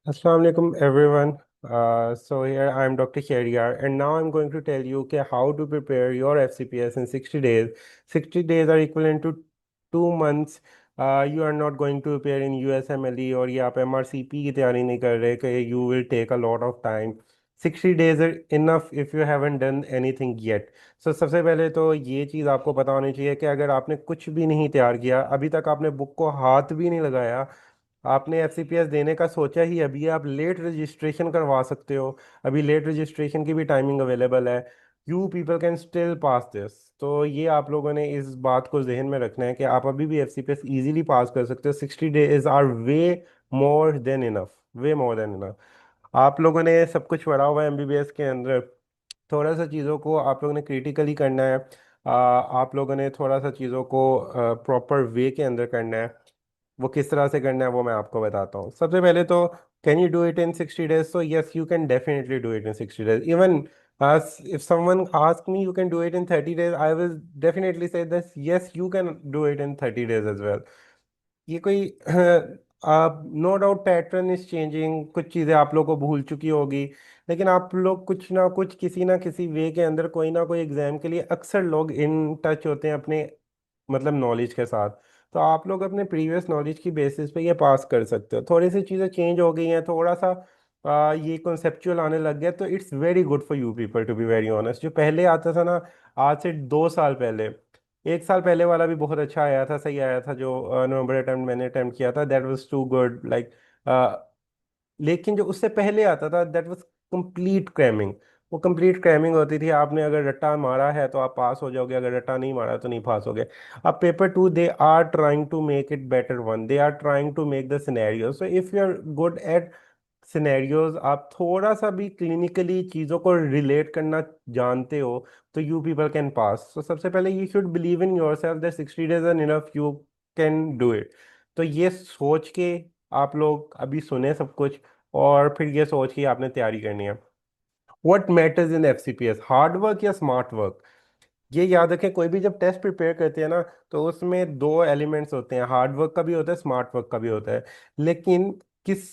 Assalamu alaikum everyone. So here I am Dr. Sheriar and now I'm going to tell you how to prepare your FCPS in 60 days. 60 days are equivalent to 2 months. You are not going to prepare in USMLE और ये आप MRCP की तैयारी नहीं कर रहे कि you will take a lot of time. 60 days are enough if you haven't done anything yet. So सबसे पहले तो ये चीज़ आपको पता होनी चाहिए कि अगर आपने कुछ भी नहीं तैयार किया, अभी तक आपने बुक को हाथ भी नहीं लगाया, आपने एफसीपीएस देने का सोचा ही अभी है, आप लेट रजिस्ट्रेशन करवा सकते हो। अभी लेट रजिस्ट्रेशन की भी टाइमिंग अवेलेबल है। You people can still pass this. तो ये आप लोगों ने इस बात को जहन में रखना है कि आप अभी भी एफसीपीएस इजीली पास कर सकते हो। 60 days are way more than enough, way more than enough. आप लोगों ने सब कुछ पढ़ा हुआ है एमबीबीएस के अंदर। थोड़ा सा चीज़ों को आप लोगों ने क्रिटिकली करना है। आप लोगों ने थोड़ा सा चीज़ों को प्रॉपर वे के अंदर करना है। वो किस तरह से करना है वो मैं आपको बताता हूँ। सबसे पहले तो can you do it in 60 days? So yes, you can definitely do it in 60 days. Even if someone ask me you can do it in 30 days, I will definitely say this, yes, you can do it in 30 days as well। ये कोई आप no doubt pattern is changing, कुछ चीज़ें आप लोग को भूल चुकी होगी, लेकिन आप लोग कुछ ना किसी वे के अंदर कोई ना कोई एग्जाम के लिए अक्सर लोग इन टच होते हैं अपने मतलब नॉलेज के साथ। तो आप लोग अपने प्रीवियस नॉलेज की बेसिस पे ये पास कर सकते हो। थोड़ी सी चीज़ें चेंज हो गई हैं, थोड़ा सा ये कॉन्सेप्चुअल आने लग गया, तो it's very good for you people to be very honest. जो पहले आता था ना, आज से 2 साल पहले, 1 साल पहले वाला भी बहुत अच्छा आया था, सही आया था। जो नवंबर अटेम्प्ट मैंने अटेम्प्ट किया था, that was too good like. लेकिन जो उससे पहले आता था दैट वाज कंप्लीट क्रैमिंग। वो कंप्लीट क्रैमिंग होती थी। आपने अगर रट्टा मारा है तो आप पास हो जाओगे, अगर रट्टा नहीं मारा तो नहीं पास होगे। अब paper 2 they are trying to make it better one, they are trying to make the scenario. So if you are good at scenarios, आप थोड़ा सा भी क्लिनिकली चीज़ों को रिलेट करना जानते हो, तो यू पीपल कैन पास। तो सबसे पहले you should believe in yourself that 60 days are enough, you can do it. तो ये सोच के आप लोग अभी सुने सब कुछ, और फिर ये सोच के आपने तैयारी करनी है। What matters in FCPS, hard work या स्मार्ट वर्क? ये याद रखें, कोई भी जब टेस्ट प्रिपेयर करते हैं ना, तो उसमें दो एलिमेंट्स होते हैं, हार्ड वर्क का भी होता है, स्मार्ट वर्क का भी होता है। लेकिन किस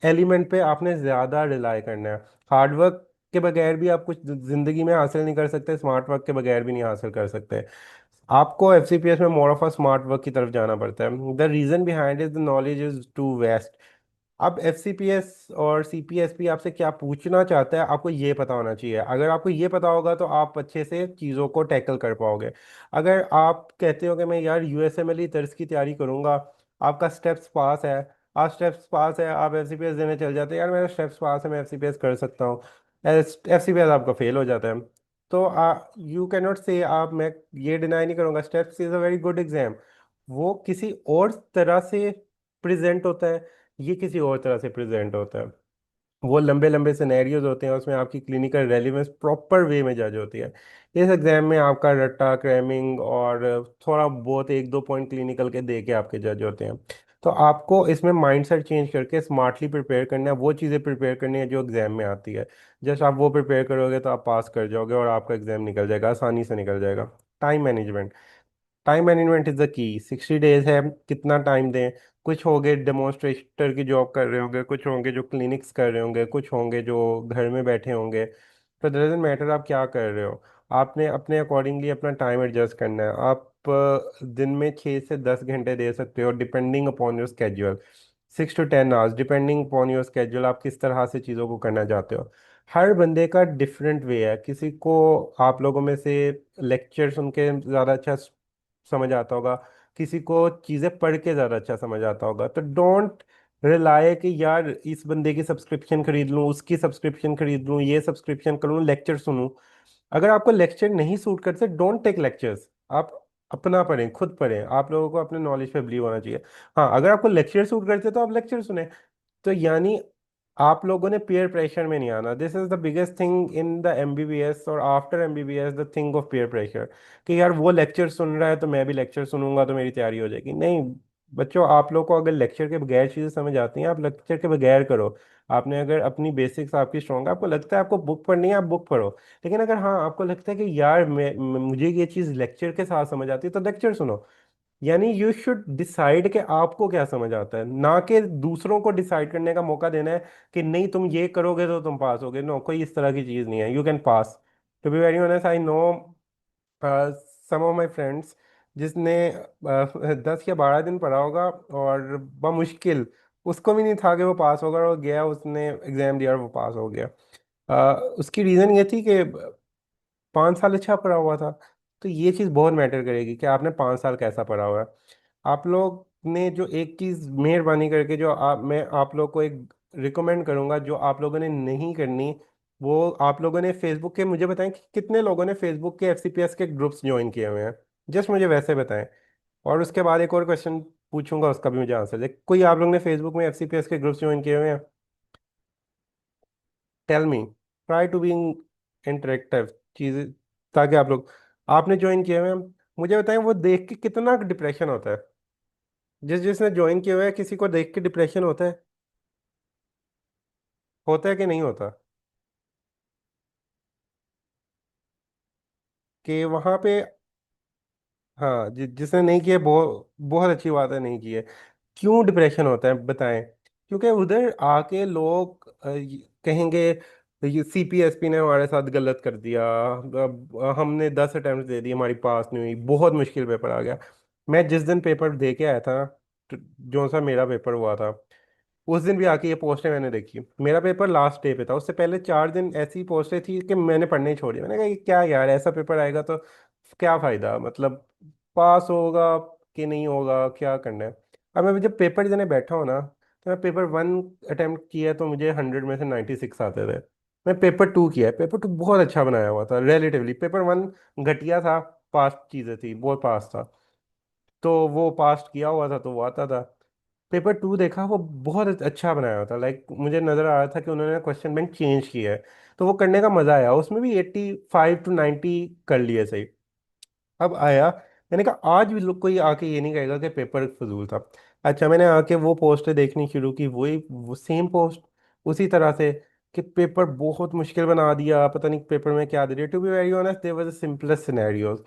एलिमेंट पे आपने ज़्यादा रिलाई करना है? हार्ड वर्क के बगैर भी आप कुछ ज़िंदगी में हासिल नहीं कर सकते, स्मार्ट वर्क के बगैर भी नहीं हासिल कर सकते। आपको एफसीपीएस में more of a smart work की तरफ जाना पड़ता है। The reason behind is the knowledge is too vast. अब एफसीपीएस और सीपीएसपी आपसे क्या पूछना चाहता है, आपको ये पता होना चाहिए। अगर आपको ये पता होगा तो आप अच्छे से चीज़ों को टैकल कर पाओगे। अगर आप कहते हो कि मैं यार यूएसएमएल तर्ज की तैयारी करूंगा, आपका स्टेप्स पास है, आप स्टेप्स पास है, आप एफसीपीएस देने चल जाते हैं, यार मेरा स्टेप्स पास है, मैं एफसीपीएस कर सकता हूँ, एफसीपीएस आपका फेल हो जाता है। तो यू कैन नॉट से, आप, मैं ये डिनाई नहीं करूंगा, steps is a very good exam. वो किसी और तरह से प्रेजेंट होता है, ये किसी और तरह से प्रेजेंट होता है। वो लंबे लंबे सिनेरियोज होते हैं, उसमें आपकी क्लिनिकल रेलिवेंस प्रॉपर वे में जज होती है। इस एग्जाम में आपका रट्टा क्रैमिंग और थोड़ा बहुत एक दो पॉइंट क्लिनिकल के दे के आपके जज होते हैं। तो आपको इसमें माइंडसेट चेंज करके स्मार्टली प्रिपेयर करना है, वो चीज़ें प्रिपेयर करनी है जो एग्जाम में आती है। जस्ट आप वो प्रिपेयर करोगे तो आप पास कर जाओगे और आपका एग्जाम निकल जाएगा, आसानी से निकल जाएगा। Time management, time management is the key. 60 days है, कितना टाइम दें? कुछ होंगे डेमोन्स्ट्रेटर की जॉब कर रहे होंगे, कुछ होंगे जो क्लिनिक्स कर रहे होंगे, कुछ होंगे जो घर में बैठे होंगे। तो डजेंट मैटर आप क्या कर रहे हो, आपने अपने अकॉर्डिंगली अपना टाइम एडजस्ट करना है। आप दिन में 6 से 10 घंटे दे सकते हो depending upon your schedule. 6 to 10 hours depending upon your schedule, आप किस तरह से चीज़ों को करना चाहते हो। हर बंदे का डिफरेंट वे है। किसी को आप लोगों में से लेक्चर सुन के ज़्यादा अच्छा समझ आता होगा, किसी को चीज़ें पढ़ के ज़्यादा अच्छा समझ आता होगा। तो डोंट रिलाय कि यार इस बंदे की सब्सक्रिप्शन खरीद लूँ, उसकी सब्सक्रिप्शन खरीद लूँ, ये सब्सक्रिप्शन करूँ, लेक्चर सुनूं। अगर आपको लेक्चर नहीं सूट करते, डोंट टेक लेक्चर्स। आप अपना पढ़ें, खुद पढ़ें। आप लोगों को अपने नॉलेज पे बिलीव होना चाहिए। हाँ, अगर आपको लेक्चर सूट करते तो आप लेक्चर सुने। तो यानी आप लोगों ने पीयर प्रेशर में नहीं आना। This is the biggest thing in the MBBS और after MBBS, the thing of peer pressure. कि यार वो लेक्चर सुन रहा है तो मैं भी लेक्चर सुनूंगा तो मेरी तैयारी हो जाएगी। नहीं बच्चों, आप लोग को अगर लेक्चर के बगैर चीज़ें समझ आती हैं, आप लेक्चर के बगैर करो। आपने अगर अपनी बेसिक्स आपकी स्ट्रॉन्ग है, आपको लगता है आपको बुक पढ़नी है, आप बुक पढ़ो। लेकिन अगर हाँ आपको लगता है कि यार मुझे ये चीज़ लेक्चर के साथ समझ आती है, तो लेक्चर सुनो। यानी यू शुड डिसाइड कि आपको क्या समझ आता है, ना कि दूसरों को डिसाइड करने का मौका देना है कि नहीं तुम ये करोगे तो तुम पास होगे। नो, कोई इस तरह की चीज़ नहीं है। You can pass. To be very honest, I know some of my friends जिसने 10 या 12 दिन पढ़ा होगा और बमुश्किल, उसको भी नहीं था कि वो पास होगा, और गया उसने एग्जाम दिया और वो पास हो गया। उसकी रीज़न ये थी कि 5 साल अच्छा पढ़ा हुआ था। तो ये चीज़ बहुत मैटर करेगी कि आपने 5 साल कैसा पढ़ा हुआ है। आप लोग ने जो एक चीज़ मेहरबानी करके, जो मैं आप लोग को एक रिकमेंड करूंगा जो आप लोगों ने नहीं करनी, वो आप लोगों ने फेसबुक के, मुझे बताएं कि कितने लोगों ने फेसबुक के एफसीपीएस के ग्रुप्स ज्वाइन किए हुए हैं। जस्ट मुझे वैसे बताएं। और उसके बाद एक और क्वेश्चन पूछूंगा, उसका भी मुझे आंसर दे। कोई आप लोग ने फेसबुक में एफसीपीएस के ग्रुप्स ज्वाइन किए हुए हैं? Tell me. Try to be interactive चीज़ें, ताकि आप लोग, आपने ज्वाइन किए हुए हैं, मुझे बताएं वो देख के कितना डिप्रेशन होता है। जिसने ज्वाइन किया हुआ है, किसी को देख के डिप्रेशन होता है कि नहीं होता? कि वहां पे, हाँ, जिसने नहीं किया, बहुत बहुत अच्छी बात है, नहीं की है। क्यों डिप्रेशन होता है बताएं? क्योंकि उधर आके लोग कहेंगे ये सीपीएसपी ने हमारे साथ गलत कर दिया, अब हमने 10 अटेम्प्ट दे दिए, हमारी पास नहीं हुई, बहुत मुश्किल पेपर आ गया। मैं जिस दिन पेपर दे के आया था ना, जो सा मेरा पेपर हुआ था, उस दिन भी आके ये पोस्टें मैंने देखी। मेरा पेपर लास्ट डे पे था, उससे पहले 4 दिन ऐसी पोस्टें थी कि मैंने पढ़ने ही छोड़ दिया। मैंने कहा ये क्या यार, ऐसा पेपर आएगा तो क्या फायदा, मतलब पास होगा कि नहीं होगा, क्या करना है। अब मैं जब पेपर देने बैठा हूँ ना, तो मैं पेपर 1 अटेम्प्ट किया तो मुझे 100 में से 96 आते थे। मैं पेपर 2 किया है, पेपर 2 बहुत अच्छा बनाया हुआ था रिलेटिवली। पेपर 1 घटिया था, पास चीज़ें थी, बहुत पास था। तो वो पास किया हुआ था तो वो आता था। पेपर 2 देखा, वो बहुत अच्छा बनाया हुआ था, लाइक मुझे नजर आ रहा था कि उन्होंने क्वेश्चन बैंक चेंज किया है। तो वो करने का मजा आया, उसमें भी 85 to 90 कर लिए सही। अब आया, मैंने कहा आज भी लोग कोई आके ये नहीं कहेगा कि पेपर फजूल था। अच्छा, मैंने आके वो पोस्ट देखनी शुरू की, वही वो सेम पोस्ट, उसी तरह से, कि पेपर बहुत मुश्किल बना दिया, पता नहीं पेपर में क्या दे रही। To be very honest, there was the simplest scenarios.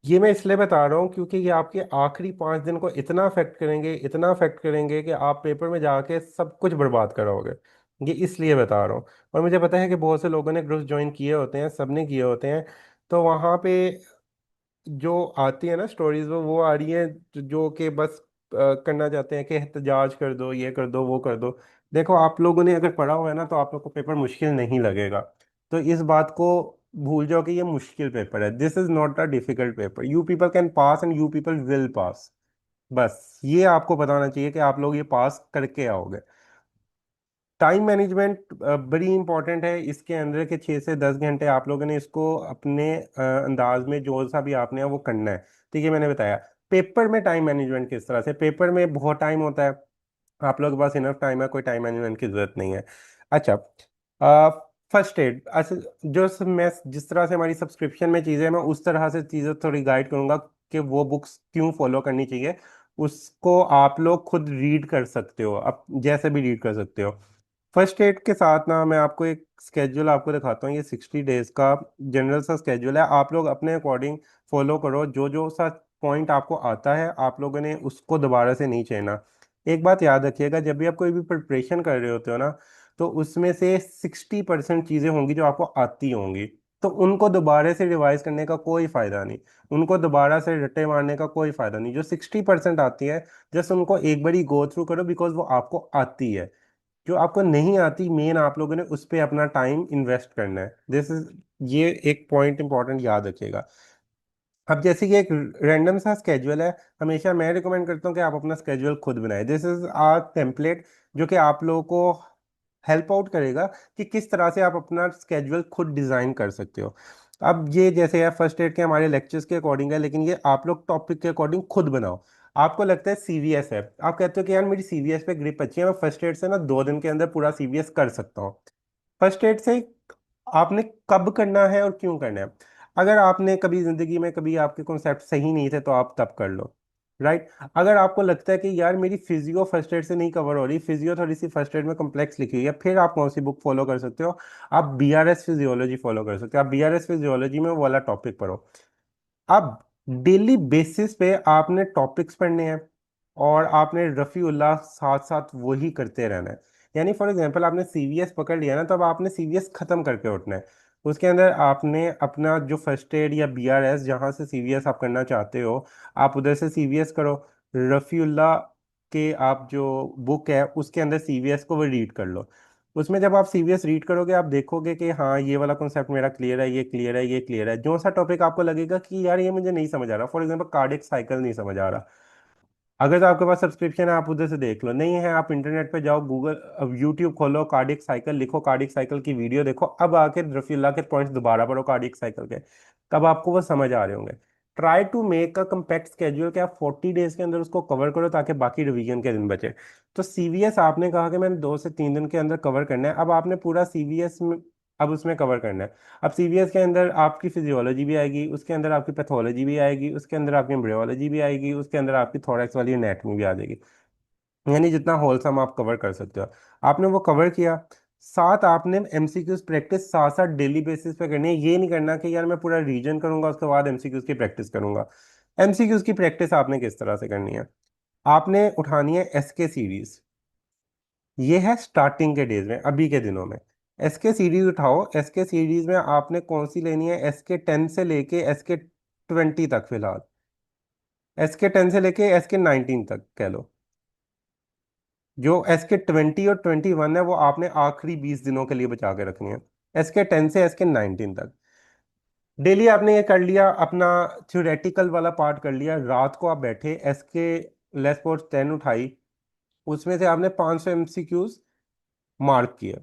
ये मैं इसलिए बता रहा हूँ क्योंकि ये आपके आखिरी 5 दिन को इतना अफेक्ट करेंगे, इतना अफेक्ट करेंगे कि आप पेपर में जाके सब कुछ बर्बाद करोगे। ये इसलिए बता रहा हूँ। और मुझे पता है कि बहुत से लोगों ने ग्रुप ज्वाइन किए होते हैं, सबने किए होते हैं। तो वहाँ पे जो आती है ना स्टोरीज, वो आ रही है जो कि बस करना चाहते हैं कि एहतजाज कर दो, ये कर दो, वो कर दो। देखो, आप लोगों ने अगर पढ़ा हुआ है ना, तो आप लोग को पेपर मुश्किल नहीं लगेगा। तो इस बात को भूल जाओ कि ये मुश्किल पेपर है। This is not a difficult paper. You people can pass and you people will pass. बस ये आपको बताना चाहिए कि आप लोग ये पास करके आओगे। टाइम मैनेजमेंट बड़ी इंपॉर्टेंट है। इसके अंदर के 6 से 10 घंटे आप लोगों ने इसको अपने अंदाज में जो सा भी आपने वो करना है। ठीक है, मैंने बताया। पेपर में टाइम मैनेजमेंट किस तरह से, पेपर में बहुत टाइम होता है, आप लोगों के पास इनफ टाइम है, कोई टाइम मैनेजमेंट की जरूरत नहीं है। अच्छा, फर्स्ट एड, अच्छा, मैं जिस तरह से हमारी सब्सक्रिप्शन में चीज़ें, मैं उस तरह से चीज़ें थोड़ी गाइड करूंगा कि वो बुक्स क्यों फॉलो करनी चाहिए। उसको आप लोग खुद रीड कर सकते हो, अब जैसे भी रीड कर सकते हो। फर्स्ट एड के साथ ना, मैं आपको एक स्केड्यूल आपको दिखाता हूँ। ये 60 डेज का जनरल सा स्केड्यूल है, आप लोग अपने अकॉर्डिंग फॉलो करो। जो जो सा पॉइंट आपको आता है, आप लोगों ने उसको दोबारा से नहीं छेड़ना। एक बात याद रखिएगा, जब भी आप कोई भी प्रिपरेशन कर रहे होते हो ना, तो उसमें से 60% चीज़ें होंगी जो आपको आती होंगी। तो उनको दोबारा से रिवाइज करने का कोई फायदा नहीं, उनको दोबारा से रट्टे मारने का कोई फायदा नहीं। जो 60% आती है, जस्ट उनको एक बारी गो थ्रू करो, बिकॉज वो आपको आती है। जो आपको नहीं आती, मेन आप लोगों ने उस पर अपना टाइम इन्वेस्ट करना है। दिस इज, ये एक पॉइंट इंपॉर्टेंट याद रखिएगा। अब जैसे कि एक रैंडम सा स्केड्यूल है, हमेशा मैं रिकमेंड करता हूँ कि आप अपना स्केड्यूल खुद बनाएं। दिस इज आ टेम्पलेट जो कि आप लोगों को हेल्प आउट करेगा कि किस तरह से आप अपना स्केड्यूल खुद डिज़ाइन कर सकते हो। अब ये जैसे है फर्स्ट एड के हमारे लेक्चर्स के अकॉर्डिंग है, लेकिन ये आप लोग टॉपिक के अकॉर्डिंग खुद बनाओ। आपको लगता है सीवीएस है, आप कहते हो कि यार मेरी सीवीएस पे ग्रिप अच्छी है, मैं फर्स्ट एड से ना 2 दिन के अंदर पूरा सीवीएस कर सकता हूँ। फर्स्ट एड से आपने कब करना है और क्यों करना है। अगर आपने कभी जिंदगी में कभी आपके कॉन्सेप्ट सही नहीं थे, तो आप तब कर लो। राइट। अगर आपको लगता है कि यार मेरी फिजियो फर्स्ट एड से नहीं कवर हो रही, फिजियो थोड़ी सी फर्स्ट एड में कम्प्लेक्स लिखी हुई है, फिर आप कौन सी बुक फॉलो कर सकते हो? आप बीआरएस फिजियोलॉजी फॉलो कर सकते हो। आप बीआरएस फिजियोलॉजी में वो वाला टॉपिक पढ़ो। अब डेली बेसिस पे आपने टॉपिक्स पढ़ने हैं और आपने रफ़ी उल्लाह साथ साथ वही करते रहना है। यानी फॉर एग्जांपल आपने सीवीएस पकड़ लिया ना, तो अब आपने सीवीएस खत्म करके उठना है। उसके अंदर आपने अपना जो फर्स्ट एड या बीआरएस जहाँ से सीवीएस आप करना चाहते हो, आप उधर से सीवीएस करो। रफ़ी उल्लाह के आप जो बुक है उसके अंदर सीवीएस को वो रीड कर लो। उसमें जब आप सीवीएस रीड करोगे आप देखोगे कि हाँ ये वाला कॉन्सेप्ट मेरा क्लियर है, ये क्लियर है, ये क्लियर है। जो सा टॉपिक आपको लगेगा कि यार ये मुझे नहीं समझ आ रहा, फॉर एग्जांपल कार्डियक साइकिल नहीं समझ आ रहा, अगर तो आपके पास सब्सक्रिप्शन है आप उधर से देख लो, नहीं है आप इंटरनेट पे जाओ, गूगल अब यूट्यूब खोलो, कार्डियक साइकिल लिखो, कार्डियक साइकिल की वीडियो देखो, अब आके रफील्ला के पॉइंट्स दोबारा पढ़ो कार्डियक साइकिल के, तब आपको वो समझ आ रहे होंगे। Try to make a compact schedule कि आप 40 डेज के अंदर उसको कवर करो ताकि बाकी रिवीजन के दिन बचे। तो सीवीएस आपने कहा कि मैंने 2 से 3 दिन के अंदर कवर करना है, अब आपने पूरा सीवीएस में अब उसमें कवर करना है। अब सीवीएस के अंदर आपकी फिजियोलॉजी भी आएगी, उसके अंदर आपकी पैथोलॉजी भी आएगी, उसके अंदर आपकी एम्ब्रियोलॉजी भी आएगी, उसके अंदर आपकी थोरैक्स वाली एनाटॉमी भी आ जाएगी। यानी जितना होलसम आप कवर कर सकते हो आपने वो कवर किया। साथ आपने एमसीक्यूज प्रैक्टिस साथ साथ डेली बेसिस पे करनी है। ये नहीं करना कि यार मैं पूरा रीजन करूंगा उसके बाद एमसीक्यूज की प्रैक्टिस करूंगा। एमसीक्यूज की प्रैक्टिस आपने किस तरह से करनी है, आपने उठानी है एसके सीरीज। ये है स्टार्टिंग के डेज में, अभी के दिनों में। एसके सीरीज उठाओ, एसके सीरीज में आपने कौन सी लेनी है, SK 10 से लेके SK 20 तक फिलहाल, SK 10 से लेके SK 19 तक कह लो। जो SK 20 और 21 है वो आपने आखिरी 20 दिनों के लिए बचा के रखनी है, SK 10 से SK 19 तक। डेली आपने ये कर लिया, अपना थ्योरेटिकल वाला पार्ट कर लिया, रात को आप बैठे SK 10 उठाई, उसमें से आपने 500 MCQs मार्क किए।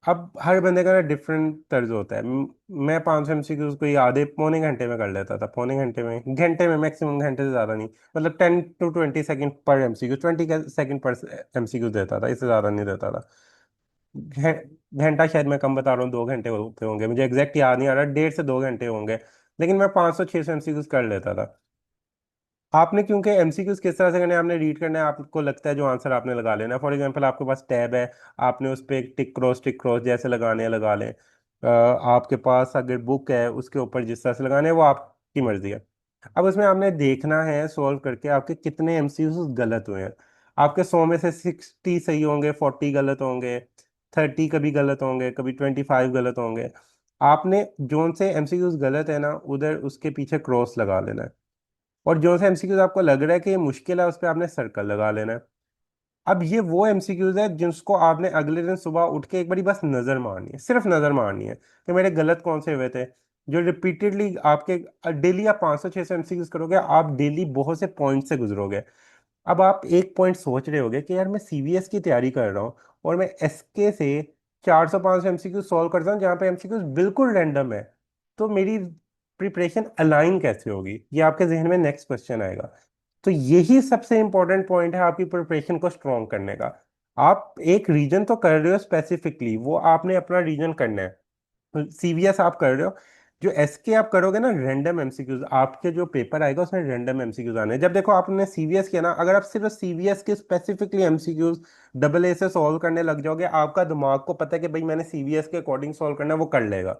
अब हर बंदे का ना डिफरेंट तर्ज होता है। मैं 500 MCQs को ये आधे पौने घंटे में कर लेता था, पौने घंटे में मैक्सिमम, घंटे से ज़्यादा नहीं, मतलब 10 to 20 सेकेंड पर MCQ, 20 सेकेंड पर MCQ देता था, इससे ज़्यादा नहीं देता था। घंटा शायद मैं कम बता रहा हूँ, 2 घंटे होते होंगे, मुझे एग्जैक्ट याद नहीं आ रहा, 1.5 से 2 घंटे होंगे। लेकिन मैं 500 600 MCQs कर लेता था। आपने क्योंकि एमसीक्यूज किस तरह से करने हैं, आपने रीड करना है, आपको लगता है जो आंसर आपने लगा लेना है। फॉर एग्जांपल आपके पास टैब है, आपने उस पर टिक क्रॉस जैसे लगाने हैं लगा लें। आपके पास अगर बुक है उसके ऊपर जिस तरह से लगाने हैं वो आपकी मर्जी है। अब उसमें आपने देखना है सॉल्व करके आपके कितने एमसीक्यूज गलत हुए हैं। आपके 100 में से 60 सही होंगे, 40 गलत होंगे, 30 कभी गलत होंगे, कभी 25 गलत होंगे। आपने जोन से एमसीक्यूज गलत है ना उधर उसके पीछे क्रॉस लगा लेना है, और जो सा एमसीक्यूज आपको लग रहा है कि ये मुश्किल है उस पर आपने सर्कल लगा लेना है। अब ये वो एमसीक्यूज है जिसको आपने अगले दिन सुबह उठ के एक बारी बस नजर मारनी है, सिर्फ नजर मारनी है कि मेरे गलत कौन से हुए थे। जो रिपीटेडली आपके डेली आप 500 600 एमसीक्यूज करोगे, आप डेली बहुत से पॉइंट से गुजरोगे। अब आप एक पॉइंट सोच रहे होगे कि यार मैं सीवीएस की तैयारी कर रहा हूँ और मैं एसके से 400 500 MCQ सॉल्व करता हूँ जहाँ पे एमसीक्यूज बिल्कुल रैंडम है, तो मेरी प्रिपरेशन अलाइन कैसे होगी, ये आपके जहन में नेक्स्ट क्वेश्चन आएगा। तो यही सबसे इंपॉर्टेंट पॉइंट है आपकी प्रिपरेशन को स्ट्रॉन्ग करने का। आप एक रीजन तो कर रहे हो स्पेसिफिकली, वो आपने अपना रीजन करना है। सीवीएस आप कर रहे हो, जो एसके आप करोगे ना रैंडम एमसीक्यूज, आपके जो पेपर आएगा उसमें रैंडम एमसीक्यूज आने हैं। जब देखो आपने सीवीएस किया ना, अगर आप सिर्फ सीवीएस के स्पेसिफिकली एमसीक्यूज AA से सॉल्व करने लग जाओगे, आपका दिमाग को पता है कि भाई मैंने सीवीएस के अकॉर्डिंग सॉल्व करना है, वो कर लेगा।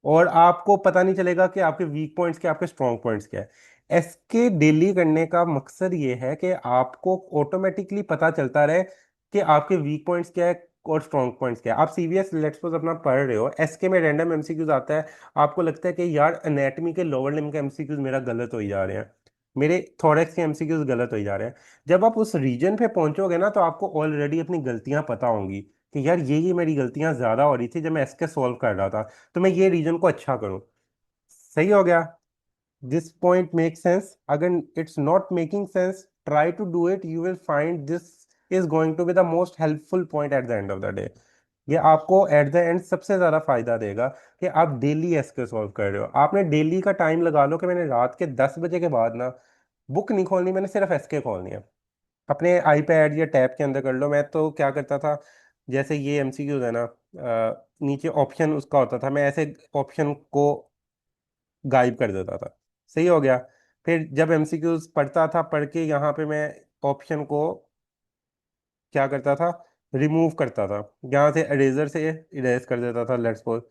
और आपको पता नहीं चलेगा कि आपके वीक पॉइंट्स क्या, आपके स्ट्रॉन्ग पॉइंट्स क्या है। इसके डेली करने का मकसद ये है कि आपको ऑटोमेटिकली पता चलता रहे कि आपके वीक पॉइंट्स क्या है और स्ट्रॉन्ग पॉइंट्स क्या है। आप सीवीएस लेट्स सपोज अपना पढ़ रहे हो, एसके में रैंडम एमसीक्यूज आता है, आपको लगता है कि यार एनाटॉमी के लोअर लिम्ब के एमसीक्यूज मेरा गलत हो ही जा रहे हैं, मेरे थोरैक्स के एमसीक्यूज गलत हो ही जा रहे हैं। जब आप उस रीजन पे पहुंचोगे ना तो आपको ऑलरेडी अपनी गलतियां पता होंगी कि यार ये मेरी गलतियां ज्यादा हो रही थी जब मैं एसके सॉल्व कर रहा था, तो मैं ये रीजन को अच्छा करूं। सही हो गया? This point make sense? अगर it's not making sense, try to do it, you will find this is going to be the most helpful point at the end of the day. ये आपको eight the and सबसे ज्यादा फायदा देगा कि आप daily SK solve कर रहे हो। आपने डेली का टाइम लगा लो कि मैंने रात के 10 बजे के बाद ना बुक नहीं खोलनी, मैंने सिर्फ एसके खोलनी है। अपने आईपैड या टैब के अंदर कर लो। मैं तो क्या करता था, जैसे ये एमसीक्यूज है ना, नीचे ऑप्शन उसका होता था, मैं ऐसे ऑप्शन को गायब कर देता था। सही हो गया? फिर जब एमसीक्यूज पढ़ता था, पढ़ के यहाँ पे मैं ऑप्शन को क्या करता था, रिमूव करता था, यहाँ से इरेजर से इरेज कर देता था लेट्स सपोज।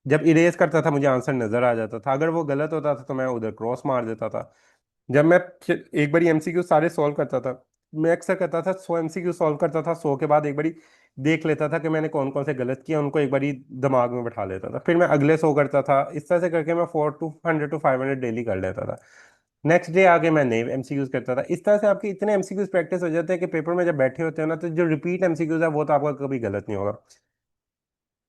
जब इरेज करता था मुझे आंसर नजर आ जाता था, अगर वो गलत होता था तो मैं उधर क्रॉस मार देता था। जब मैं एक बारी एमसीक्यू सारे सॉल्व करता था, मैं अक्सर करता था 100 एमसीक्यू सॉल्व करता था, 100 के बाद एक बारी देख लेता था कि मैंने कौन कौन से गलत किया, उनको एक बारी दिमाग में बैठा लेता था, फिर मैं अगले 100 करता था। इस तरह से करके मैं 400 to 500 डेली कर लेता था। नेक्स्ट डे आके मैं नए एमसीक्यूज करता था। इस तरह से आपके इतने एमसीक्यूज प्रैक्टिस हो जाते हैं कि पेपर में जब बैठे होते हैं ना, तो जो रिपीट एमसीक्यूज है वो तो आपका कभी गलत नहीं होगा।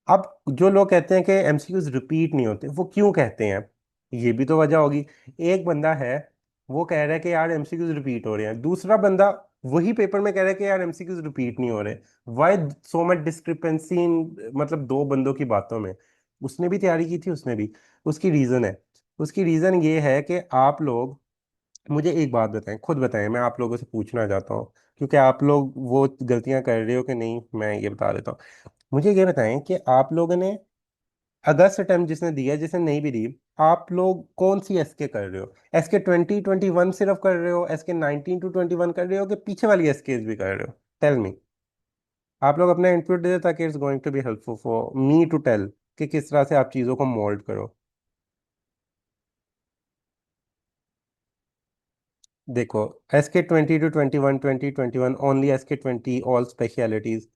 अब जो लोग कहते हैं कि एमसीक्यूज रिपीट नहीं होते, वो क्यों कहते हैं? ये भी तो वजह होगी। एक बंदा है, वो कह रहा है कि यार एमसीक्यूज रिपीट हो रहे हैं, दूसरा बंदा वही पेपर में कह रहा है कि यार एमसीक्यूज रिपीट नहीं हो रहे। Why so much discrepancy in, मतलब दो बंदों की बातों में? उसने भी तैयारी की थी, उसने भी। उसकी रीजन है। उसकी रीजन ये है कि आप लोग, मुझे एक बात बताएं, खुद बताएं, मैं आप लोगों से पूछना चाहता हूँ, क्योंकि आप लोग वो गलतियां कर रहे हो कि नहीं, मैं ये बता देता हूँ। मुझे ये बताएं कि आप लोगों ने अगस्त अटेम्प्ट जिसने दिया, जिसने नहीं भी दी, आप लोग कौन सी एसके कर रहे हो? एसके 2021 सिर्फ कर रहे हो, एसके 19 to 21 कर रहे हो, कि पीछे वाली एसके भी कर रहे हो? Tell me. आप लोग अपना इनपुट दे, ताकि it's going to be helpful for me to tell कि किस तरह से आप चीज़ों को मोल्ड करो। देखो, SK 20 to 21, 2021 only, SK 20 all specialities.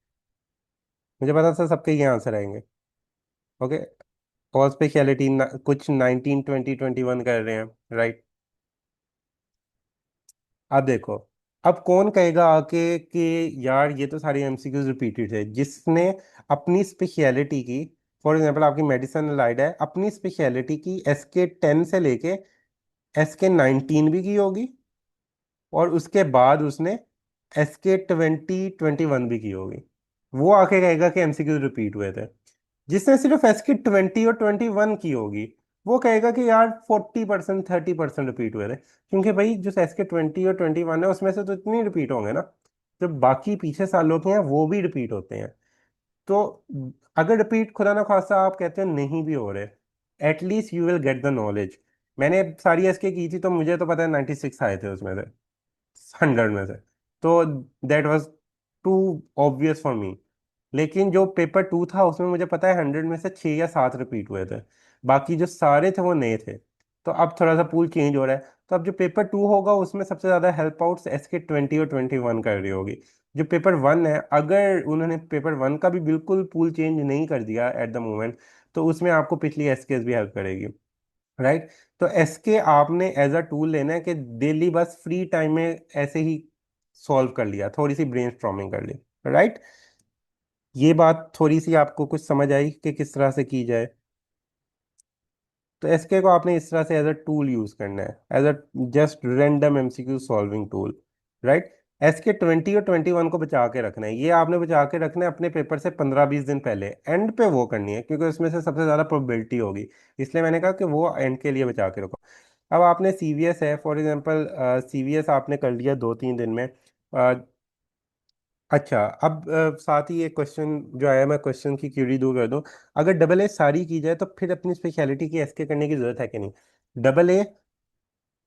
मुझे पता था सबके ये आंसर आएंगे। ओके। ऑल स्पेशलिटी कुछ 19 20 21 कर रहे हैं, राइट? अब देखो, अब कौन कहेगा आके कि यार ये तो सारी एमसीक्यूज रिपीटेड है, जिसने अपनी स्पेशलिटी की। फॉर एग्जांपल आपकी मेडिसिन अलाइड है, अपनी स्पेशलिटी की SK 10 से लेके SK 19 भी की होगी, और उसके बाद उसने SK 20 21 भी की होगी। वो आके कहेगा कि एमसीक्यू रिपीट हुए थे। जिसने सिर्फ SK 20 और 21 की होगी, वो कहेगा कि यार 40% 30% रिपीट हुए थे, क्योंकि भाई जो SK 20 और 21 है उसमें से तो इतनी रिपीट होंगे ना। जो बाकी पीछे सालों के हैं वो भी रिपीट होते हैं। तो अगर रिपीट खुदा ना खास्ता आप कहते हैं नहीं भी हो रहे, at least you will get the knowledge. मैंने सारी एसके की थी, तो मुझे तो पता है 96 आए थे उसमें से, 100 में से। तो that was too obvious for me. लेकिन जो पेपर 2 था उसमें मुझे पता है 100 में से 6 या 7 रिपीट हुए थे। बाकी जो सारे थे वो नए थे। तो अब थोड़ा सा पूल चेंज हो रहा है। तो अब जो पेपर 2 होगा उसमें सबसे ज्यादा हेल्प आउट SK 20 और 21 कर रही होगी। जो पेपर 1 है, अगर उन्होंने पेपर 1 का भी बिल्कुल पूल चेंज नहीं कर दिया एट द मोमेंट, तो उसमें आपको पिछली एसके भी हेल्प करेगी, राइट? तो एसके आपने एज अ टूल लेना है कि डेली बस फ्री टाइम में ऐसे ही सॉल्व कर लिया, थोड़ी सी ब्रेनस्टॉर्मिंग कर ली, राइट? ये बात थोड़ी सी आपको कुछ समझ आई कि किस तरह से की जाए? तो एसके को आपने इस तरह से एज अ टूल यूज करना है, as a just random MCQ solving tool, right? SK 20 और 21 को बचा के रखना है, ये आपने बचा के रखना है अपने पेपर से 15 20 दिन पहले, एंड पे वो करनी है, क्योंकि उसमें से सबसे ज्यादा प्रोबेबिलिटी होगी। इसलिए मैंने कहा कि वो एंड के लिए बचा के रखो। अब आपने सीवीएस है, फॉर एग्जांपल सीवीएस आपने कर लिया 2 3 दिन में। अच्छा, अब साथ ही एक क्वेश्चन जो आया, मैं क्वेश्चन की क्यूरी दूर कर दूं। अगर डबल ए सारी की जाए तो फिर अपनी स्पेशलिटी की एसके करने की जरूरत है कि नहीं? डबल ए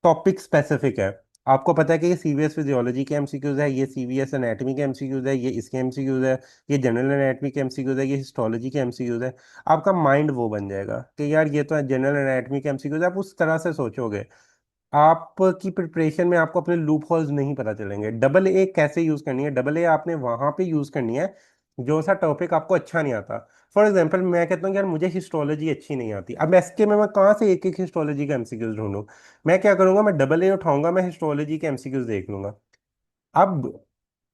टॉपिक स्पेसिफिक है। आपको पता है कि ये सीवीएस फिजियोलॉजी के एमसीक्यूज है, ये सीवीएस एनाटॉमी के एमसीक्यूज है, ये इसके एमसीक्यूज है, ये जनरल एनाटॉमी के एमसीक्यूज है, ये हिस्टोलॉजी के एमसीक्यूज है। आपका माइंड वो बन जाएगा कि यार ये तो जनरल एनाटॉमी के एमसीक्यूज है, आप उस तरह से सोचोगे। आपकी प्रिपरेशन में आपको अपने लूप होल्स नहीं पता चलेंगे। डबल ए कैसे यूज करनी है? डबल ए आपने वहां पे यूज करनी है जो सा टॉपिक आपको अच्छा नहीं आता। फॉर एग्जांपल मैं कहता हूँ कि यार मुझे हिस्टोलॉजी अच्छी नहीं आती, अब एसके में मैं कहाँ से एक एक हिस्टोलॉजी का एमसीक्यूज ढूंढूं? मैं क्या करूंगा, मैं डबल ए उठाऊंगा, मैं हिस्टोलॉजी के एमसीक्यूज देख लूंगा। अब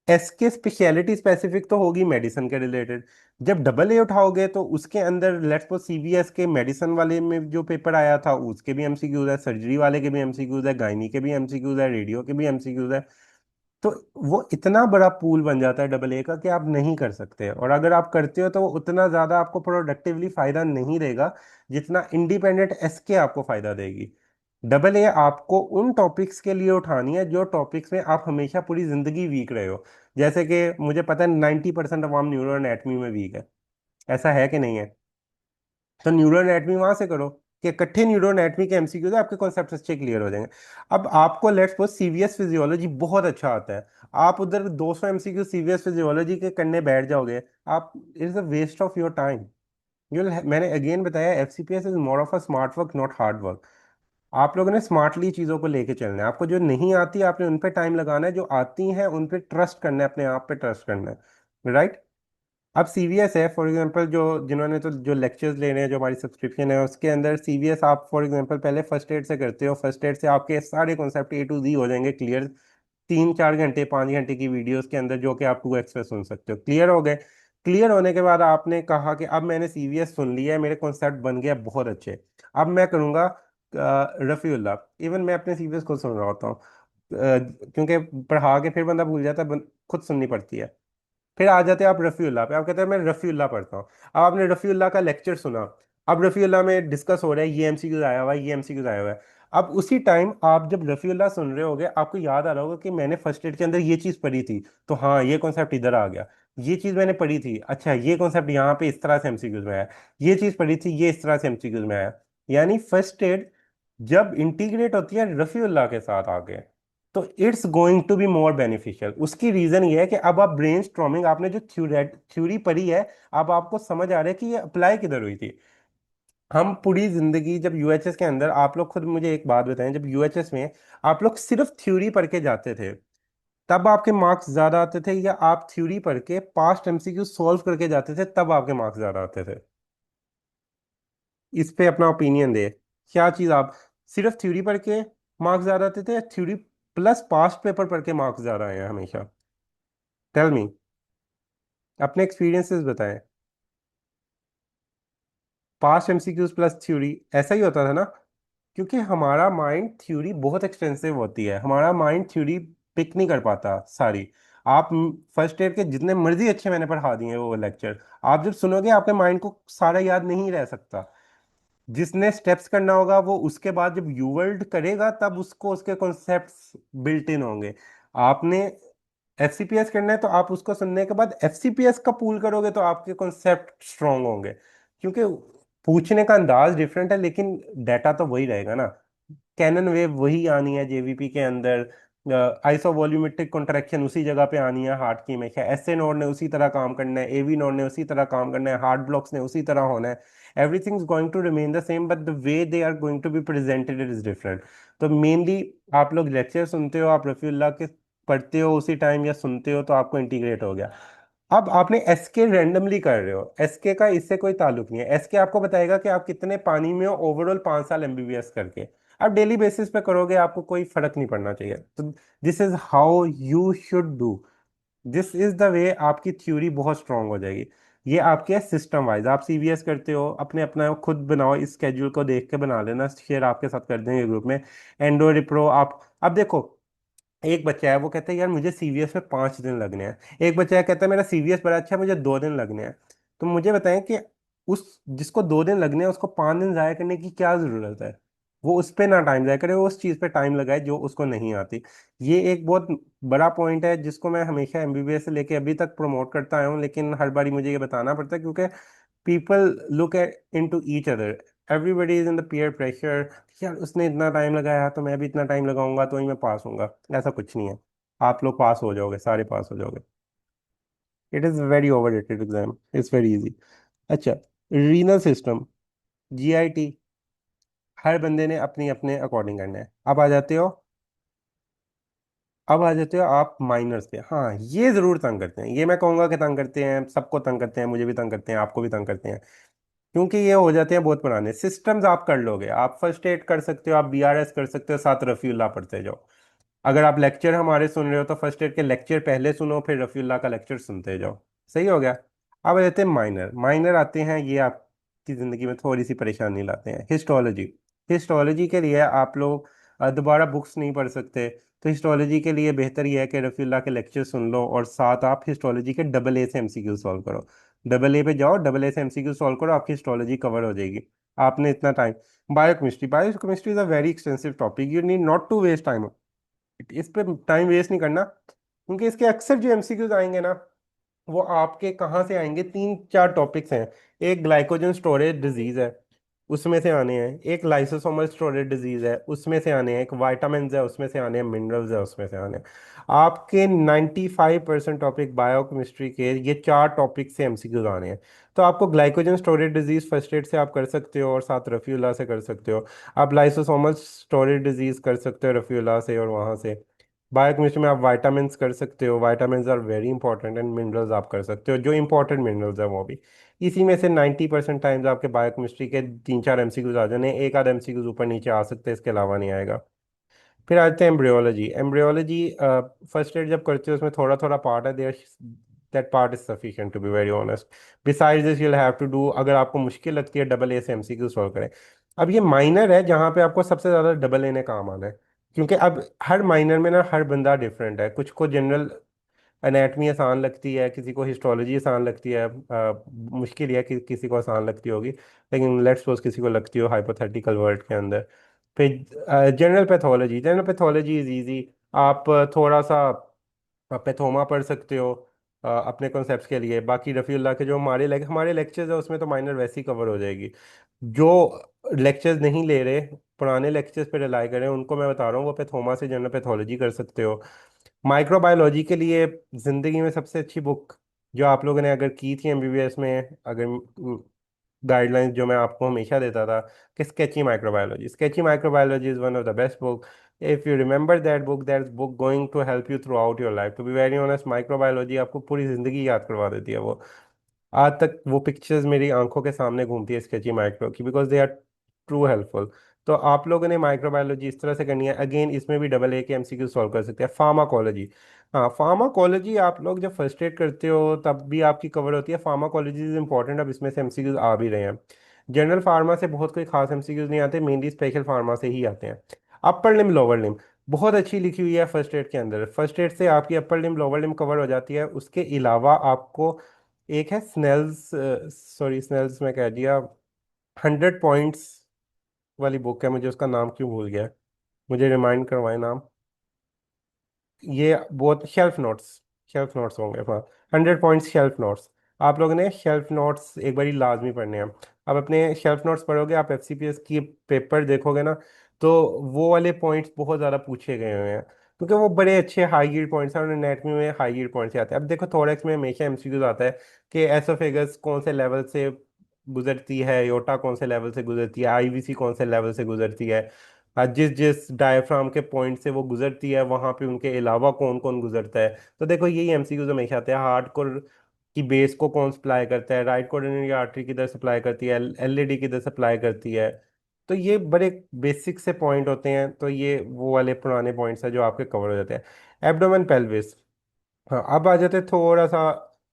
एसके स्पेशलिटी स्पेसिफिक तो होगी मेडिसिन के रिलेटेड। जब डबल ए उठाओगे तो उसके अंदर लेट्स सपोज सीवीएस के मेडिसिन वाले में जो पेपर आया था उसके भी एमसीक्यूज है, सर्जरी वाले के भी एमसीक्यूज है, गायनी के भी एमसीक्यूज है, रेडियो के भी एमसीक्यूज है। तो वो इतना बड़ा पूल बन जाता है डबल ए का कि आप नहीं कर सकते, और अगर आप करते हो तो वो उतना ज्यादा आपको प्रोडक्टिवली फायदा नहीं देगा जितना इंडिपेंडेंट एसके आपको फायदा देगी। डबल ए आपको उन टॉपिक्स के लिए उठानी है जो टॉपिक्स में आप हमेशा पूरी जिंदगी वीक रहे हो। जैसे कि मुझे पता है 90% अवाम न्यूरो एनाटमी में वीक है। ऐसा है कि नहीं है? तो न्यूरो एनाटमी वहां से करो, कि इकट्ठे न्यूरो एनाटमी के एमसीक्यू से आपके कॉन्सेप्ट अच्छे क्लियर हो जाएंगे। अब आपको लेट्स सपोज सीवीएस फिजियोलॉजी बहुत अच्छा आता है, आप उधर 200 एमसीक्यू सीवीएस फिजियोलॉजी के करने बैठ जाओगे, आप it's a waste of your time. मैंने अगेन बताया, FCPS is more of a smart work not hard work. आप लोगों ने स्मार्टली चीज़ों को लेके चलना है। आपको जो नहीं आती आपने उन पे टाइम लगाना है, जो आती हैं उन पे ट्रस्ट करना है, अपने आप पे ट्रस्ट करना है, राइट। अब सीवीएस है फॉर एग्जांपल, जो जिन्होंने तो जो लेक्चर्स ले रहे हैं, जो हमारी सब्सक्रिप्शन है उसके अंदर सीवीएस आप फॉर एग्जांपल पहले फर्स्ट एड से करते हो। फर्स्ट एड से आपके सारे कॉन्सेप्ट ए टू जी हो जाएंगे क्लियर। 3-4 घंटे 5 घंटे की वीडियोस के अंदर, जो कि आप 2x पे सुन सकते हो। क्लियर हो गए। क्लियर होने के बाद आपने कहा कि अब मैंने सीवीएस सुन लिया है, मेरे कॉन्सेप्ट बन गया बहुत अच्छे। अब मैं करूँगा रफ़ीउल्लाह। इवन मैं अपने सीवीएस को सुन रहा होता हूँ, क्योंकि पढ़ा के फिर बंदा भूल जाता है, खुद सुननी पड़ती है। फिर आ जाते हैं आप रफ़ीउल्लाह पे, आप कहते हैं मैं रफ़ीउल्लाह पढ़ता हूँ। अब आपने रफ़ीउल्लाह का लेक्चर सुना। अब रफ़ीउल्लाह में डिस्कस हो रहा है, ये एमसीक्यूज आया हुआ है, ये एमसीक्यूज आया हुआ है। अब उसी टाइम आप जब रफ़ीउल्लाह सुन रहे होगे, आपको याद आ रहा होगा कि मैंने फर्स्ट एड के अंदर ये चीज़ पढ़ी थी, तो हाँ ये कॉन्सेप्ट इधर आ गया। ये चीज़ मैंने पढ़ी थी, अच्छा ये कॉन्सेप्ट यहाँ पे इस तरह से एमसीक्यूज में आया। ये चीज़ पढ़ी थी, ये इस तरह से एमसीक्यूज में आया। यानी फर्स्ट एड जब इंटीग्रेट होती है रफ़ीउल्लाह के साथ आगे, तो it's going to be more beneficial. उसकी रीजन ये है कि अब आप ब्रेन स्ट्रॉमिंग, आपने जो थ्योरी पढ़ी है, अब आपको समझ आ रहा है कि ये अप्लाई किधर हुई थी। हम पूरी जिंदगी जब यूएचएस के अंदर, आप लोग खुद मुझे एक बात बताएं, जब यूएचएस में आप लोग सिर्फ थ्योरी पढ़ के जाते थे, तब आपके मार्क्स ज्यादा आते थे, या आप थ्योरी पढ़ के पास्ट एमसीक्यू सॉल्व करके जाते थे तब आपके मार्क्स ज्यादा आते थे? इस पे अपना ओपिनियन दे। क्या चीज आप सिर्फ थ्योरी पढ़ के मार्क्स ज्यादा आते थे, या थ्योरी प्लस पास्ट पेपर पढ़ के मार्क्स ज्यादा आए हैं हमेशा? टेल मी, अपने एक्सपीरियंसेस बताएं। पास्ट एमसीक्यूज प्लस थ्योरी, ऐसा ही होता था ना? क्योंकि हमारा माइंड थ्योरी बहुत एक्सटेंसिव होती है, हमारा माइंड थ्योरी पिक नहीं कर पाता सारी। आप फर्स्ट ईयर के जितने मर्जी अच्छे मैंने पढ़ा दिए वो लेक्चर, आप जब सुनोगे आपके माइंड को सारा याद नहीं रह सकता। जिसने स्टेप्स करना होगा वो उसके बाद जब यू वर्ल्ड करेगा तब उसको उसके कॉन्सेप्ट्स बिल्ट इन होंगे। आपने एफसीपीएस करना है तो आप उसको सुनने के बाद एफसीपीएस का पूल करोगे तो आपके कॉन्सेप्ट स्ट्रांग होंगे। क्योंकि पूछने का अंदाज डिफरेंट है, लेकिन डाटा तो वही रहेगा ना। कैनन वेव वही आनी है जेवीपी के अंदर। आइसो वॉल्यूमेट्रिक कॉन्ट्रैक्शन उसी जगह पे आनी है हार्ट की हमेशा। एसए नोड ने उसी तरह काम करना है, एवी नोड ने उसी तरह काम करना है, हार्ट ब्लॉक्स ने उसी तरह होना है। Everything is going to remain the same, but the way they are going to be presented is different. तो मेनली आप लोग लेक्चर सुनते हो, आप रफीउल्लाह के पढ़ते हो उसी टाइम या सुनते हो, तो आपको इंटीग्रेट हो गया। अब आपने एसके रैंडमली कर रहे हो, एसके का इससे कोई ताल्लुक नहीं है। एसके आपको बताएगा कि आप कितने पानी में हो ओवरऑल 5 साल एमबीबीएस करके। आप डेली बेसिस पे करोगे, आपको कोई फर्क नहीं पड़ना चाहिए। तो this is how you should do, this is the way आपकी थ्योरी बहुत स्ट्रांग हो जाएगी। ये आपके सिस्टम वाइज, आप सीवीएस करते हो, अपने अपना खुद बनाओ, इस स्केड्यूल को देख के बना लेना, शेयर आपके साथ कर देंगे ग्रुप में। एंडो रिप्रो आप, अब देखो, एक बच्चा है वो कहता है यार मुझे सीवीएस में 5 दिन लगने हैं, एक बच्चा है कहता है मेरा सीवीएस बड़ा अच्छा है मुझे 2 दिन लगने हैं। तो मुझे बताएं कि उस जिसको 2 दिन लगने हैं उसको 5 दिन जाया करने की क्या जरूरत है? वो उस पे ना टाइम जाया करे, वो उस चीज पे टाइम लगाए जो उसको नहीं आती। ये एक बहुत बड़ा पॉइंट है जिसको मैं हमेशा एमबीबीएस से लेके अभी तक प्रमोट करता आया हूँ, लेकिन हर बारी मुझे ये बताना पड़ता है क्योंकि people look at into each other. Everybody is in the peer pressure. यार उसने इतना टाइम लगाया तो मैं भी इतना टाइम लगाऊंगा तो ही मैं पास होऊंगा। ऐसा कुछ नहीं है। आप लोग पास हो जाओगे, सारे पास हो जाओगे। It is very over rated exam, it's very easy. अच्छा, रीनल सिस्टम, जीआईटी, हर बंदे ने अपनी अपने अकॉर्डिंग करना है। अब आ जाते हो आप माइनर्स पे। हाँ ये जरूर तंग करते हैं, ये मैं कहूंगा कि तंग करते हैं, सबको तंग करते हैं, मुझे भी तंग करते हैं, आपको भी तंग करते हैं। क्योंकि ये हो जाते हैं बहुत पुराने सिस्टम्स। आप कर लोगे, आप फर्स्ट एड कर सकते हो, आप बीआरएस कर सकते हो, साथ रफीउल्लाह पढ़ते जाओ। अगर आप लेक्चर हमारे सुन रहे हो तो फर्स्ट एड के लेक्चर पहले सुनो, फिर रफीउल्लाह का लेक्चर सुनते जाओ। सही हो गया। अब आ जाते हैं माइनर। माइनर आते हैं, ये आपकी ज़िंदगी में थोड़ी सी परेशानी लाते हैं। हिस्टोलॉजी, हिस्टोलॉजी के लिए आप लोग दोबारा बुक्स नहीं पढ़ सकते। तो हिस्टोलॉजी के लिए बेहतर यह है कि रफीउल्लाह के लेक्चर सुन लो, और साथ आप हिस्टोलॉजी के डबल ए से एमसीक्यू सॉल्व करो। डबल ए पे जाओ, डबल ए से एमसीक्यू सॉल्व करो, आपकी हिस्टोलॉजी कवर हो जाएगी। आपने इतना time, biochemistry, biochemistry is a very extensive topic, you need not to waste time. इस पे टाइम वेस्ट नहीं करना, क्योंकि इसके अक्सर जो एमसीक्यूज आएंगे ना, वो आपके कहाँ से आएंगे, 3-4 टॉपिक्स हैं। एक ग्लाइकोजन स्टोरेज डिजीज है, उसमें से आने हैं, एक लाइसोसोमल स्टोरेज डिजीज है उसमें से आने हैं, एक वाइटामिन है उसमें से आने हैं, मिनरल्स है उसमें से आने हैं। आपके 95% टॉपिक बायोकेमिस्ट्री के ये चार टॉपिक से एमसीक्यूज आने हैं। तो आपको glycogen storage disease first aid से आप कर सकते हो और साथ रफीउल्लाह से कर सकते हो। आप लाइसोसोमल स्टोरेज डिजीज कर सकते हो रफीउल्लाह से और वहाँ से। बायोकेमिस्ट्री में आप वाइटामिन्स कर सकते हो, vitamins are very important, and minerals आप कर सकते हो, जो इंपॉर्टेंट मिनरल्स है वो भी। इसी में से 90% टाइम्स आपके बायोकेमिस्ट्री के तीन चार एमसीक्यूज आ जाने, एक आध एमसीक्यूज ऊपर नीचे आ सकते हैं, इसके अलावा नहीं आएगा। फिर आते हैं एम्ब्रियोलॉजी। एम्ब्रियोलॉजी फर्स्ट एड जब करते हो उसमें थोड़ा थोड़ा पार्ट है, there that part is sufficient to be very honest. Besides this you have to do, अगर आपको मुश्किल लगती है डबल ए से एमसीक्यू सॉल्व करें। अब ये माइनर है जहाँ पे आपको सबसे ज़्यादा डबल ए ने काम आना है, क्योंकि अब हर माइनर में ना हर बंदा डिफरेंट है। कुछ को जनरल एनाटमी आसान लगती है, किसी को हिस्टोलॉजी आसान लगती है, मुश्किल है कि किसी को आसान लगती होगी, लेकिन लेट्स सपोज किसी को लगती हो हाइपोथेटिकल वर्ल्ड के अंदर। फिर जनरल पैथोलॉजी इज इजी। आप थोड़ा सा पैथोमा पढ़ सकते हो अपने कॉन्सेप्ट्स के लिए। बाकी रफ़ीउल्लाह के जो हमारे लेक्चर्स है उसमें तो माइनर वैसे ही कवर हो जाएगी। जो लेक्चर्स नहीं ले रहे, पुराने लेक्चर्स पे रिलाई करें, उनको मैं बता रहा हूँ वो पैथोमा से जनरल पैथोलॉजी कर सकते हो। माइक्रोबायोलॉजी के लिए जिंदगी में सबसे अच्छी बुक जो आप लोगों ने अगर की थी एमबीबीएस में, अगर गाइडलाइंस जो मैं आपको हमेशा देता था कि sketchy microbiology is one of the best book. If you remember that book going to help you throughout your life. To be very honest, microbiology आपको पूरी जिंदगी याद करवा देती है वो। आज तक वो पिक्चर्स मेरी आंखों के सामने घूमती है स्केची माइक्रो की, because they are true helpful. तो आप लोगों ने माइक्रोबायोलॉजी इस तरह से करनी है। अगेन इसमें भी डबल ए के एमसीक्यू सॉल्व कर सकते हैं। फार्माकोलॉजी, हाँ फार्माकोलॉजी आप लोग जब फर्स्ट एड करते हो तब भी आपकी कवर होती है। फार्माकोलॉजी इज इंपॉर्टेंट, अब इसमें से एमसीक्यूज आ भी रहे हैं। जनरल फार्मा से बहुत कोई खास एमसीक्यूज नहीं आते, मेनली स्पेशल फार्मा से ही आते हैं। अपर लिम लोअर लिम बहुत अच्छी लिखी हुई है फर्स्ट एड के अंदर। फर्स्ट एड से आपकी अपर लिम लोअर लिम कवर हो जाती है। उसके अलावा आपको एक है स्नेल्स, सॉरी स्नेल्स में कह दिया, 100 पॉइंट्स वाली बुक है, मुझे उसका नाम क्यों भूल गया, मुझे रिमाइंड करवाए नाम। ये बहुत शेल्फ नोट्स, शेल्फ नोट्स होंगे हाँ। 100 पॉइंट्स शेल्फ नोट्स, आप लोगों ने शेल्फ नोट्स एक बारी लाजमी पढ़ने हैं। अब अपने शेल्फ नोट्स पढ़ोगे, आप एफसीपीएस की पेपर देखोगे ना, तो वो वाले पॉइंट्स बहुत ज़्यादा पूछे गए हुए हैं, क्योंकि वो बड़े अच्छे हाई यील्ड पॉइंट्स हैं और एनाटॉमी में हाई यील्ड पॉइंट्स आते हैं। अब देखो थोरैक्स में हमेशा एमसीक्यूज आता है कि एसोफेगस कौन से लेवल से गुजरती है, योटा कौन से लेवल से गुजरती है, आईवीसी कौन से लेवल से गुजरती है, जिस जिस डायफ्राम के पॉइंट से वो गुजरती है वहां पे उनके अलावा कौन कौन गुजरता है। तो देखो यही एमसीक्यूज हमेशा आते हैं। हार्ड कोर की बेस को कौन सप्लाई करता है, राइट कोरोनरी आर्टरी किधर सप्लाई करती है, एलएडी किधर सप्लाई करती है। तो ये बड़े बेसिक से पॉइंट होते हैं, तो ये वो वाले पुराने पॉइंट्स हैं जो आपके कवर हो जाते हैं। एब्डोमेन पेल्विस, हाँ अब आ जाते हैं थोड़ा सा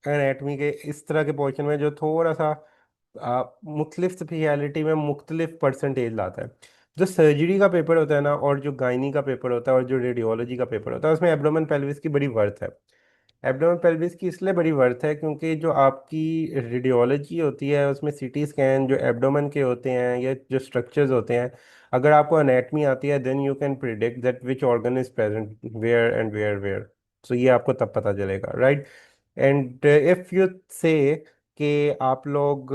एनाटमी के इस तरह के पोर्शन में जो थोड़ा सा मुख्तलिफ स्पेशलिटी में मुख्तलिफ परसेंटेज लाता है। जो सर्जरी का पेपर होता है ना, और जो गायनी का पेपर होता है, और जो रेडियोलॉजी का पेपर होता है, उसमें एब्डोमेन पेल्विस की बड़ी वर्थ है। एब्डोमेन पेल्विस की इसलिए बड़ी वर्थ है क्योंकि जो आपकी रेडियोलॉजी होती है उसमें सीटी स्कैन जो एब्डोमेन के होते हैं या जो स्ट्रक्चर्स होते हैं, अगर आपको एनाटमी आती है then you can predict that which organ is present where and where where. So ये आपको तब पता चलेगा, राइट। एंड इफ यू से कि आप लोग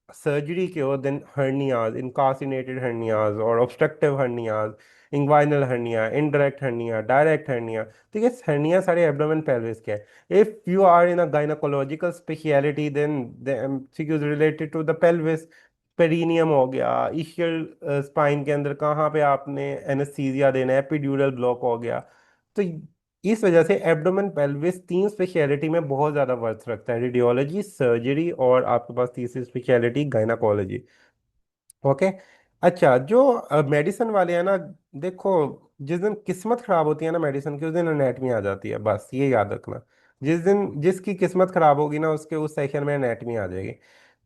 सर्जरी के हो, देन हर्नियाज, इनकार्सिनेटेड हर्नियाज और obstructive hernias, inguinal hernia, indirect hernia, direct hernia, तो ये हर्निया सारे एब्डोमेन पेल्विस के हैं। If you are in a gynaecological specialty then the MCQs related to the pelvis. Perineum हो गया, इशियल स्पाइन के अंदर कहाँ पे आपने एनेस्थीसिया देना है, एपिड्यूरल ब्लॉक हो गया। तो इस वजह से एब्डोमेन पेल्विस तीन स्पेशलिटी में बहुत ज़्यादा वर्थ रखता है, रेडियोलॉजी, सर्जरी और आपके पास तीसरी स्पेशलिटी गायनाकोलॉजी। ओके। अच्छा जो मेडिसिन वाले हैं ना, देखो जिस दिन किस्मत खराब होती है ना मेडिसिन की, उस दिन एनेटमी आ जाती है, बस ये याद रखना। जिस दिन जिसकी किस्मत खराब होगी ना उसके उस सेशन में एनेटमी आ जाएगी।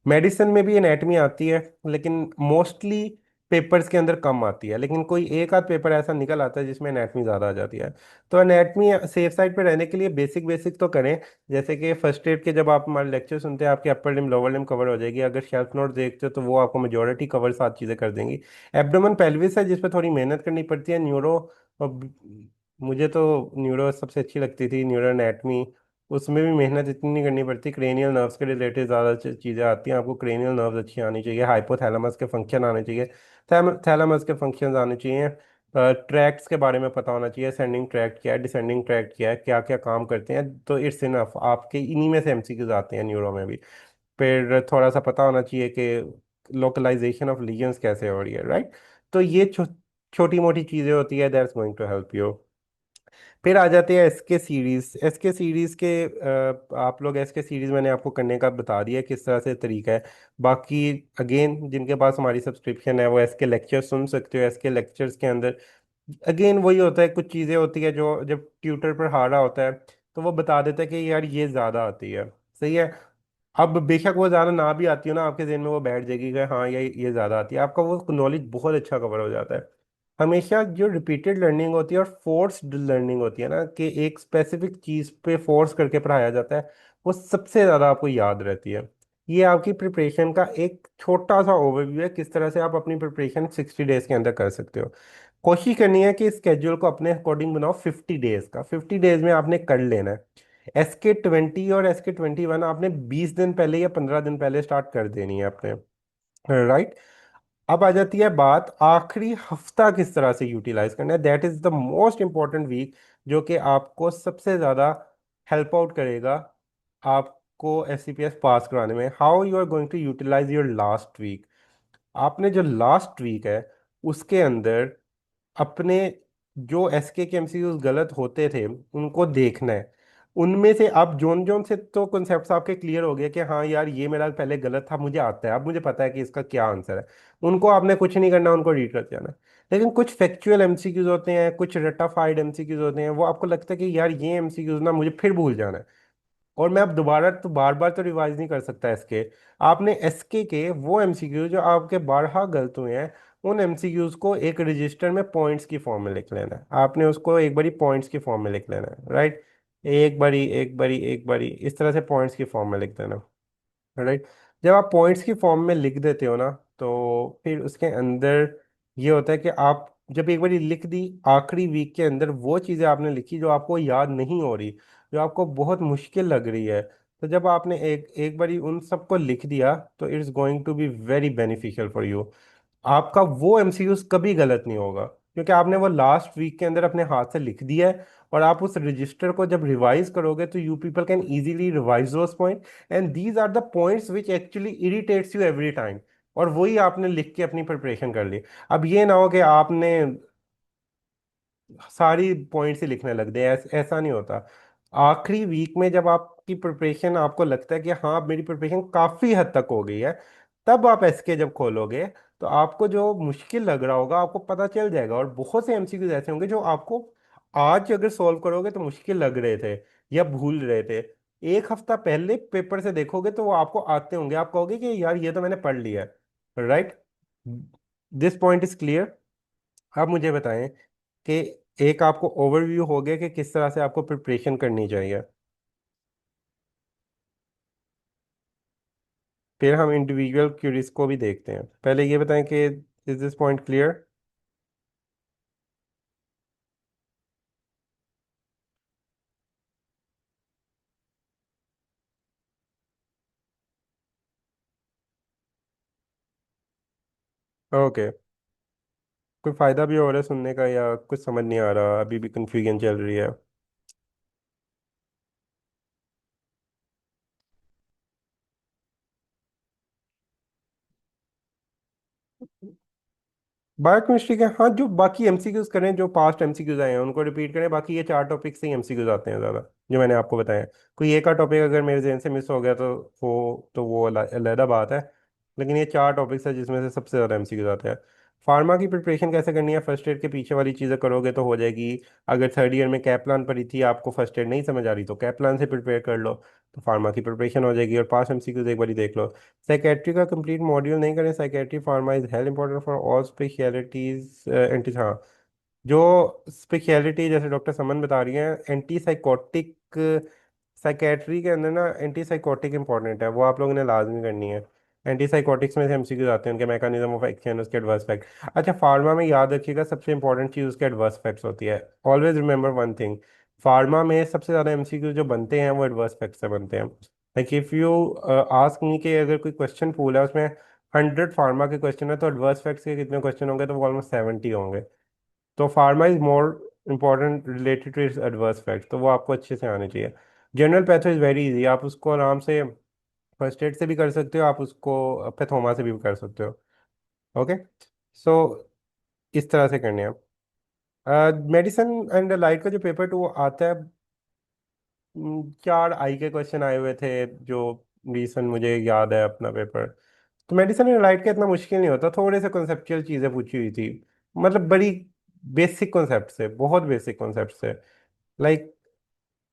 मेडिसिन में भी एनेटमी आती है, लेकिन मोस्टली पेपर्स के अंदर कम आती है, लेकिन कोई एक आध पेपर ऐसा निकल आता है जिसमें एनेटमी ज़्यादा आ जाती है। तो एनेटमी सेफ साइड पे रहने के लिए बेसिक बेसिक तो करें। जैसे कि फर्स्ट एड के जब आप हमारे लेक्चर सुनते हैं आपकी अपर लिम लोअर लिम कवर हो जाएगी। अगर शेल्फ नोट देखते हो तो वो आपको मेजोरिटी कवर सात चीज़ें कर देंगी। एब्डोमेन पेल्विस है जिस पे थोड़ी मेहनत करनी पड़ती है। न्यूरो, मुझे तो न्यूरो सबसे अच्छी लगती थी, न्यूरो एनेटमी। उसमें भी मेहनत इतनी नहीं करनी पड़ती। क्रेनियल नर्व्स के रिलेटेड ज़्यादा चीज़ें आती हैं आपको। क्रेनियल नर्व्स अच्छी आनी चाहिए, हाइपोथैलेमस के फंक्शन आने चाहिए, थैलेमस के फंक्शन आने चाहिए, ट्रैक्ट्स के बारे में पता होना चाहिए, असेंडिंग ट्रैक्ट क्या है, डिसेंडिंग ट्रैक्ट क्या है, क्या क्या काम करते हैं। तो इट्स इनफ, आपके इन्हीं में से एमसीक्यूज आते हैं न्यूरो में भी। फिर थोड़ा सा पता होना चाहिए कि लोकलाइजेशन ऑफ लीजन्स कैसे हो रही है, राइट। तो ये छोटी मोटी चीज़ें होती है, that's going to help you. फिर आ जाते हैं एसके सीरीज। एसके सीरीज के आप लोग एसके सीरीज मैंने आपको करने का बता दिया किस तरह से तरीका है। बाकी अगेन जिनके पास हमारी सब्सक्रिप्शन है वो एसके लेक्चर सुन सकते हो। एसके लेक्चर्स के अंदर अगेन वही होता है, कुछ चीज़ें होती है जो जब ट्यूटर पर हारा होता है तो वो बता देता है कि यार ये ज़्यादा आती है, सही है। अब बेशक वो ज़्यादा ना भी आती हो ना, आपके जहन में वो बैठ जाएगी कि हाँ ये ज़्यादा आती है, आपका वो नॉलेज बहुत अच्छा कवर हो जाता है। हमेशा जो रिपीटेड लर्निंग होती है और फोर्स्ड लर्निंग होती है ना, कि एक स्पेसिफिक चीज़ पे फोर्स करके पढ़ाया जाता है, वो सबसे ज़्यादा आपको याद रहती है। ये आपकी प्रिपरेशन का एक छोटा सा ओवरव्यू है, किस तरह से आप अपनी प्रिपरेशन 60 डेज के अंदर कर सकते हो। कोशिश करनी है कि स्केड्यूल को अपने अकॉर्डिंग बनाओ। 50 डेज का, 50 डेज में आपने कर लेना है। SK20 और SK21 आपने 20 दिन पहले या 15 दिन पहले स्टार्ट कर देनी है आपने, राइट। अब आ जाती है बात आखिरी हफ्ता किस तरह से यूटिलाइज करना है। That is the most important week, जो कि आपको सबसे ज़्यादा हेल्प आउट करेगा आपको SCPS पास कराने में। How you are going to utilise your last week. आपने जो लास्ट वीक है उसके अंदर अपने जो के एमसीक्यूज गलत होते थे उनको देखना है। उनमें से अब जोन जोन से तो कॉन्सेप्ट्स आपके क्लियर हो गए कि हाँ यार ये मेरा पहले गलत था, मुझे आता है, अब मुझे पता है कि इसका क्या आंसर है। उनको आपने कुछ नहीं करना, उनको रीड करते जाना है। लेकिन कुछ फैक्चुअल एमसीक्यूज होते हैं, कुछ रटाफाइड एमसीक्यूज होते हैं, वो आपको लगता है कि यार ये एमसीक्यूज ना मुझे फिर भूल जाना है, और मैं अब दोबारा तो बार बार तो रिवाइज नहीं कर सकता एसके। आपने एसके के वो एमसीक्यू जो आपके बारहा गलत हुए हैं, उन एमसीक्यूज को एक रजिस्टर में पॉइंट्स की फॉर्म में लिख लेना है। आपने उसको एक बारी पॉइंट्स की फॉर्म में लिख लेना है, राइट। एक बारी एक बारी एक बारी इस तरह से पॉइंट्स की फॉर्म में लिख देना, राइट। जब आप पॉइंट्स की फॉर्म में लिख देते हो ना, तो फिर उसके अंदर ये होता है कि आप जब एक बार लिख दी, आखिरी वीक के अंदर वो चीज़ें आपने लिखी जो आपको याद नहीं हो रही, जो आपको बहुत मुश्किल लग रही है, तो जब आपने एक एक बारी उन सबको लिख दिया तो it's going to be very beneficial for you. आपका वो एमसीक्यूज कभी गलत नहीं होगा, क्योंकि आपने वो लास्ट वीक के अंदर अपने हाथ से लिख दिया है। और आप उस रजिस्टर को जब रिवाइज करोगे तो you people can easily revise those point, and these are the points which actually irritates you every time. और वही आपने लिख के अपनी प्रिपरेशन कर ली। अब ये ना हो कि आपने सारी पॉइंट्स ही लिखने लग गए, ऐसा नहीं होता। आखिरी वीक में जब आपकी प्रिपरेशन आपको लगता है कि हाँ अब मेरी प्रिपरेशन काफ़ी हद तक हो गई है, तब आप एसके जब खोलोगे तो आपको जो मुश्किल लग रहा होगा आपको पता चल जाएगा। और बहुत से एमसीक्यूज ऐसे होंगे जो आपको आज अगर सॉल्व करोगे तो मुश्किल लग रहे थे या भूल रहे थे, एक हफ्ता पहले पेपर से देखोगे तो वो आपको आते होंगे, आप कहोगे कि यार ये तो मैंने पढ़ लिया है, right. This point is clear. आप मुझे बताएं कि एक आपको ओवरव्यू हो गया कि किस तरह से आपको प्रिपरेशन करनी चाहिए। फिर हम इंडिविजुअल क्यूरीज को भी देखते हैं। पहले ये बताएं कि is this point clear. Okay. कोई फायदा भी हो रहा है सुनने का, या कुछ समझ नहीं आ रहा, अभी भी कंफ्यूजन चल रही है। बायोकेमिस्ट्री के हाँ, जो बाकी एमसीक्यूज करें, जो पास्ट एमसीक्यूज आए हैं उनको रिपीट करें। बाकी ये 4 टॉपिक से ही एमसीक्यूज आते हैं ज़्यादा, जो मैंने आपको बताया। कोई एक का टॉपिक अगर मेरे जहन से मिस हो गया तो वो अलहदा बात है। लेकिन ये 4 टॉपिक्स है जिसमें से सबसे ज़्यादा एमसीक्यूज आते हैं। फार्मा की प्रिपरेशन कैसे करनी है, फर्स्ट एड के पीछे वाली चीज़ें करोगे तो हो जाएगी। अगर थर्ड ईयर में कैप्लान पढ़ी थी, आपको फर्स्ट एड नहीं समझ आ रही तो कैप्लान से प्रिपेयर कर लो, तो फार्मा की प्रिपरेशन हो जाएगी। और पास एमसीक्यूज एक बार देख लो। साइकेट्री का कंप्लीट मॉड्यूल नहीं करें। Psychiatry pharma is health important for all specialities anti, हाँ, जो स्पेशलिटी जैसे डॉक्टर समन बता रही हैं, एंटी साइकोटिक। साइकेट्री के अंदर ना एंटी साइकोटिक इंपॉर्टेंट है, वो आप लोगों ने लाजमी करनी है। एंटी साइकोटिक्स में से एमसीक्यूज आते हैं, उनके मैकेनिज्म ऑफ एक्शन, उसके एडवर्स इफेक्ट। अच्छा, फार्मा में याद रखिएगा सबसे इंपॉर्टेंट चीज़ उसके एडवर्स इफेक्ट्स होती है। Always remember one thing, pharma में सबसे ज़्यादा एमसीक्यू जो बनते हैं वो एडवर्स फैक्ट से बनते हैं। Like if you ask me कि अगर कोई क्वेश्चन पूल है उसमें 100 फार्मा के क्वेश्चन है तो एडवर्स फैक्ट्स के कितने क्वेश्चन होंगे, तो वो ऑलमोस्ट 70 होंगे। तो pharma is more important related to its adverse fact, तो वो आपको अच्छे से आने चाहिए। General patho is very easy, आप उसको आराम से फर्स्ट एड से भी कर सकते हो, आप उसको पैथोमा से भी कर सकते हो। ओके। सो इस तरह से करने हैं। मेडिसिन एंड लाइट का जो पेपर टू आता है, 4 आई के क्वेश्चन आए हुए थे जो रिसेंट मुझे याद है अपना पेपर। तो मेडिसिन एंड लाइट का इतना मुश्किल नहीं होता, थोड़े से कॉन्सेप्चुअल चीज़ें पूछी हुई थी, मतलब बड़ी बेसिक कॉन्सेप्ट से, बहुत बेसिक कॉन्सेप्ट से। लाइक